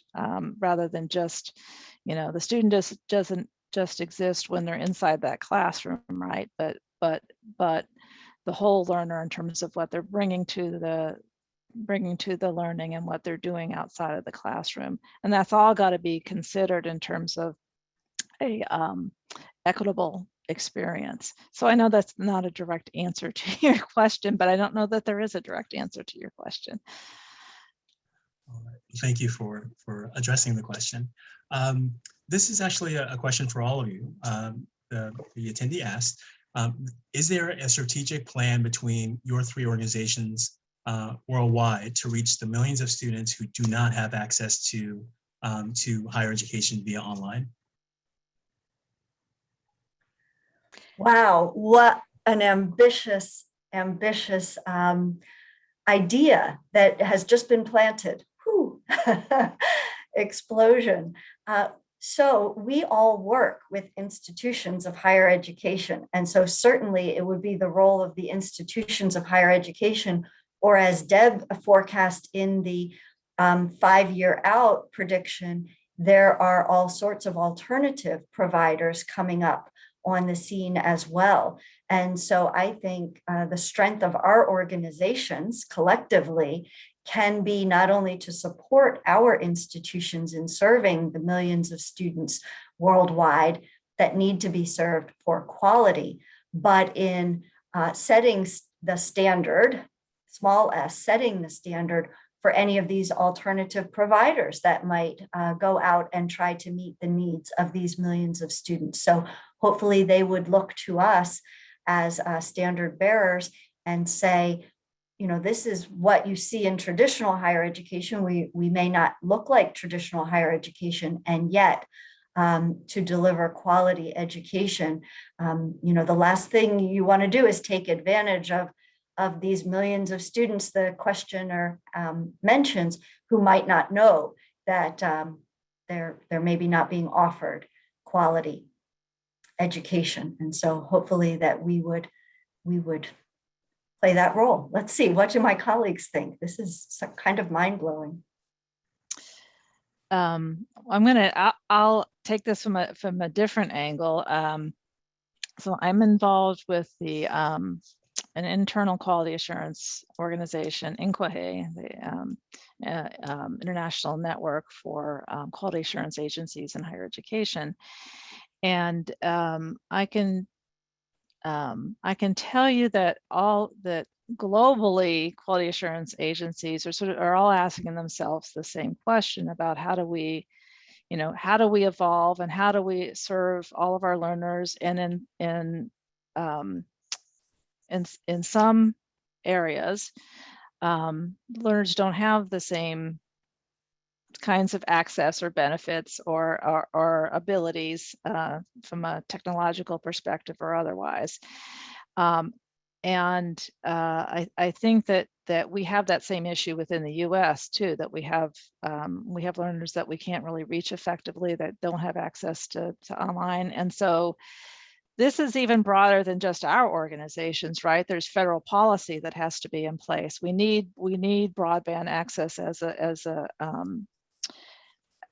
rather than just, you know, the student doesn't just exist when they're inside that classroom, right? But the whole learner in terms of what they're bringing to the learning and what they're doing outside of the classroom. And that's all got to be considered in terms of a equitable experience. So I know that's not a direct answer to your question, but I don't know that there is a direct answer to your question. All right. Thank you for addressing the question. This is actually a question for all of you. The attendee asked, is there a strategic plan between your 3 organizations worldwide to reach the millions of students who do not have access to higher education via online? Wow, what an ambitious idea that has just been planted. Whew. Explosion. So we all work with institutions of higher education. And so certainly it would be the role of the institutions of higher education, or as Deb forecast in the 5-year out prediction, there are all sorts of alternative providers coming up on the scene as well. And so I think the strength of our organizations collectively can be not only to support our institutions in serving the millions of students worldwide that need to be served for quality, but in setting the standard, small s, setting the standard for any of these alternative providers that might go out and try to meet the needs of these millions of students. So hopefully they would look to us as standard bearers and say, you know, this is what you see in traditional higher education. We may not look like traditional higher education, and yet to deliver quality education, you know, the last thing you want to do is take advantage of these millions of students the questioner mentions, who might not know that they're maybe not being offered quality education. And so hopefully that we would play that role. Let's see, what do my colleagues think? This is some kind of mind-blowing. I'll take this from a different angle. So I'm involved with the an internal quality assurance organization, INQUAHE, the International Network for Quality Assurance Agencies in Higher Education. And I can tell you that globally, quality assurance agencies are all asking themselves the same question about how do we you know, how do we evolve and how do we serve all of our learners? And in some areas, learners don't have the same kinds of access or benefits or abilities from a technological perspective or otherwise. I think that we have that same issue within the U.S. too, that we have learners that we can't really reach effectively, that don't have access to online. And so this is even broader than just our organizations, right? There's federal policy that has to be in place. We need broadband access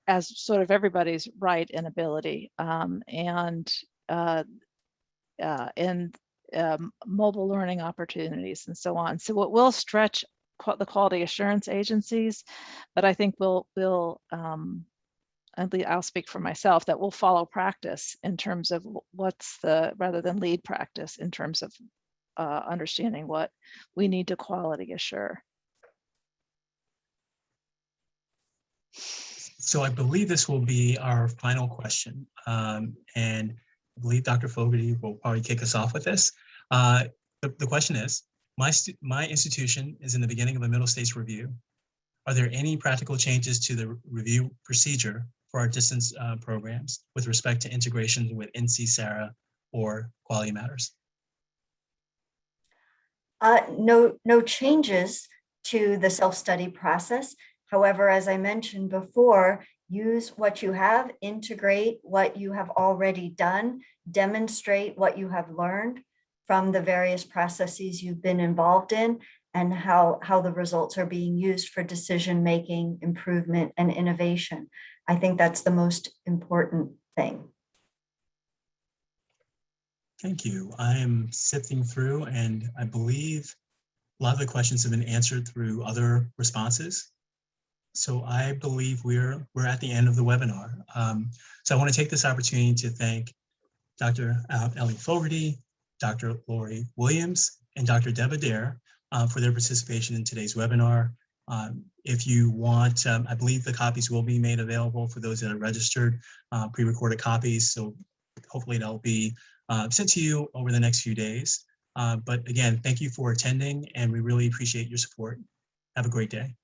as sort of everybody's right and ability, and mobile learning opportunities and so on. So it will stretch the quality assurance agencies, but I think I'll speak for myself, that we'll follow practice in terms of rather than lead practice in terms of understanding what we need to quality assure. So I believe this will be our final question. And I believe Dr. Fogarty will probably kick us off with this. The question is, my institution is in the beginning of a Middle States review. Are there any practical changes to the review procedure for our distance programs with respect to integration with NC-SARA or Quality Matters? No changes to the self-study process. However, as I mentioned before, use what you have, integrate what you have already done, demonstrate what you have learned from the various processes you've been involved in, and how the results are being used for decision-making, improvement, and innovation. I think that's the most important thing. Thank you. I am sifting through, and I believe a lot of the questions have been answered through other responses. So I believe we're at the end of the webinar. So I want to take this opportunity to thank Dr. Ellie Fogarty, Dr. Lori Williams, and Dr. Deb Adair for their participation in today's webinar. If you want, I believe the copies will be made available for those that are registered, pre-recorded copies. So hopefully that'll be sent to you over the next few days. But again, thank you for attending, and we really appreciate your support. Have a great day.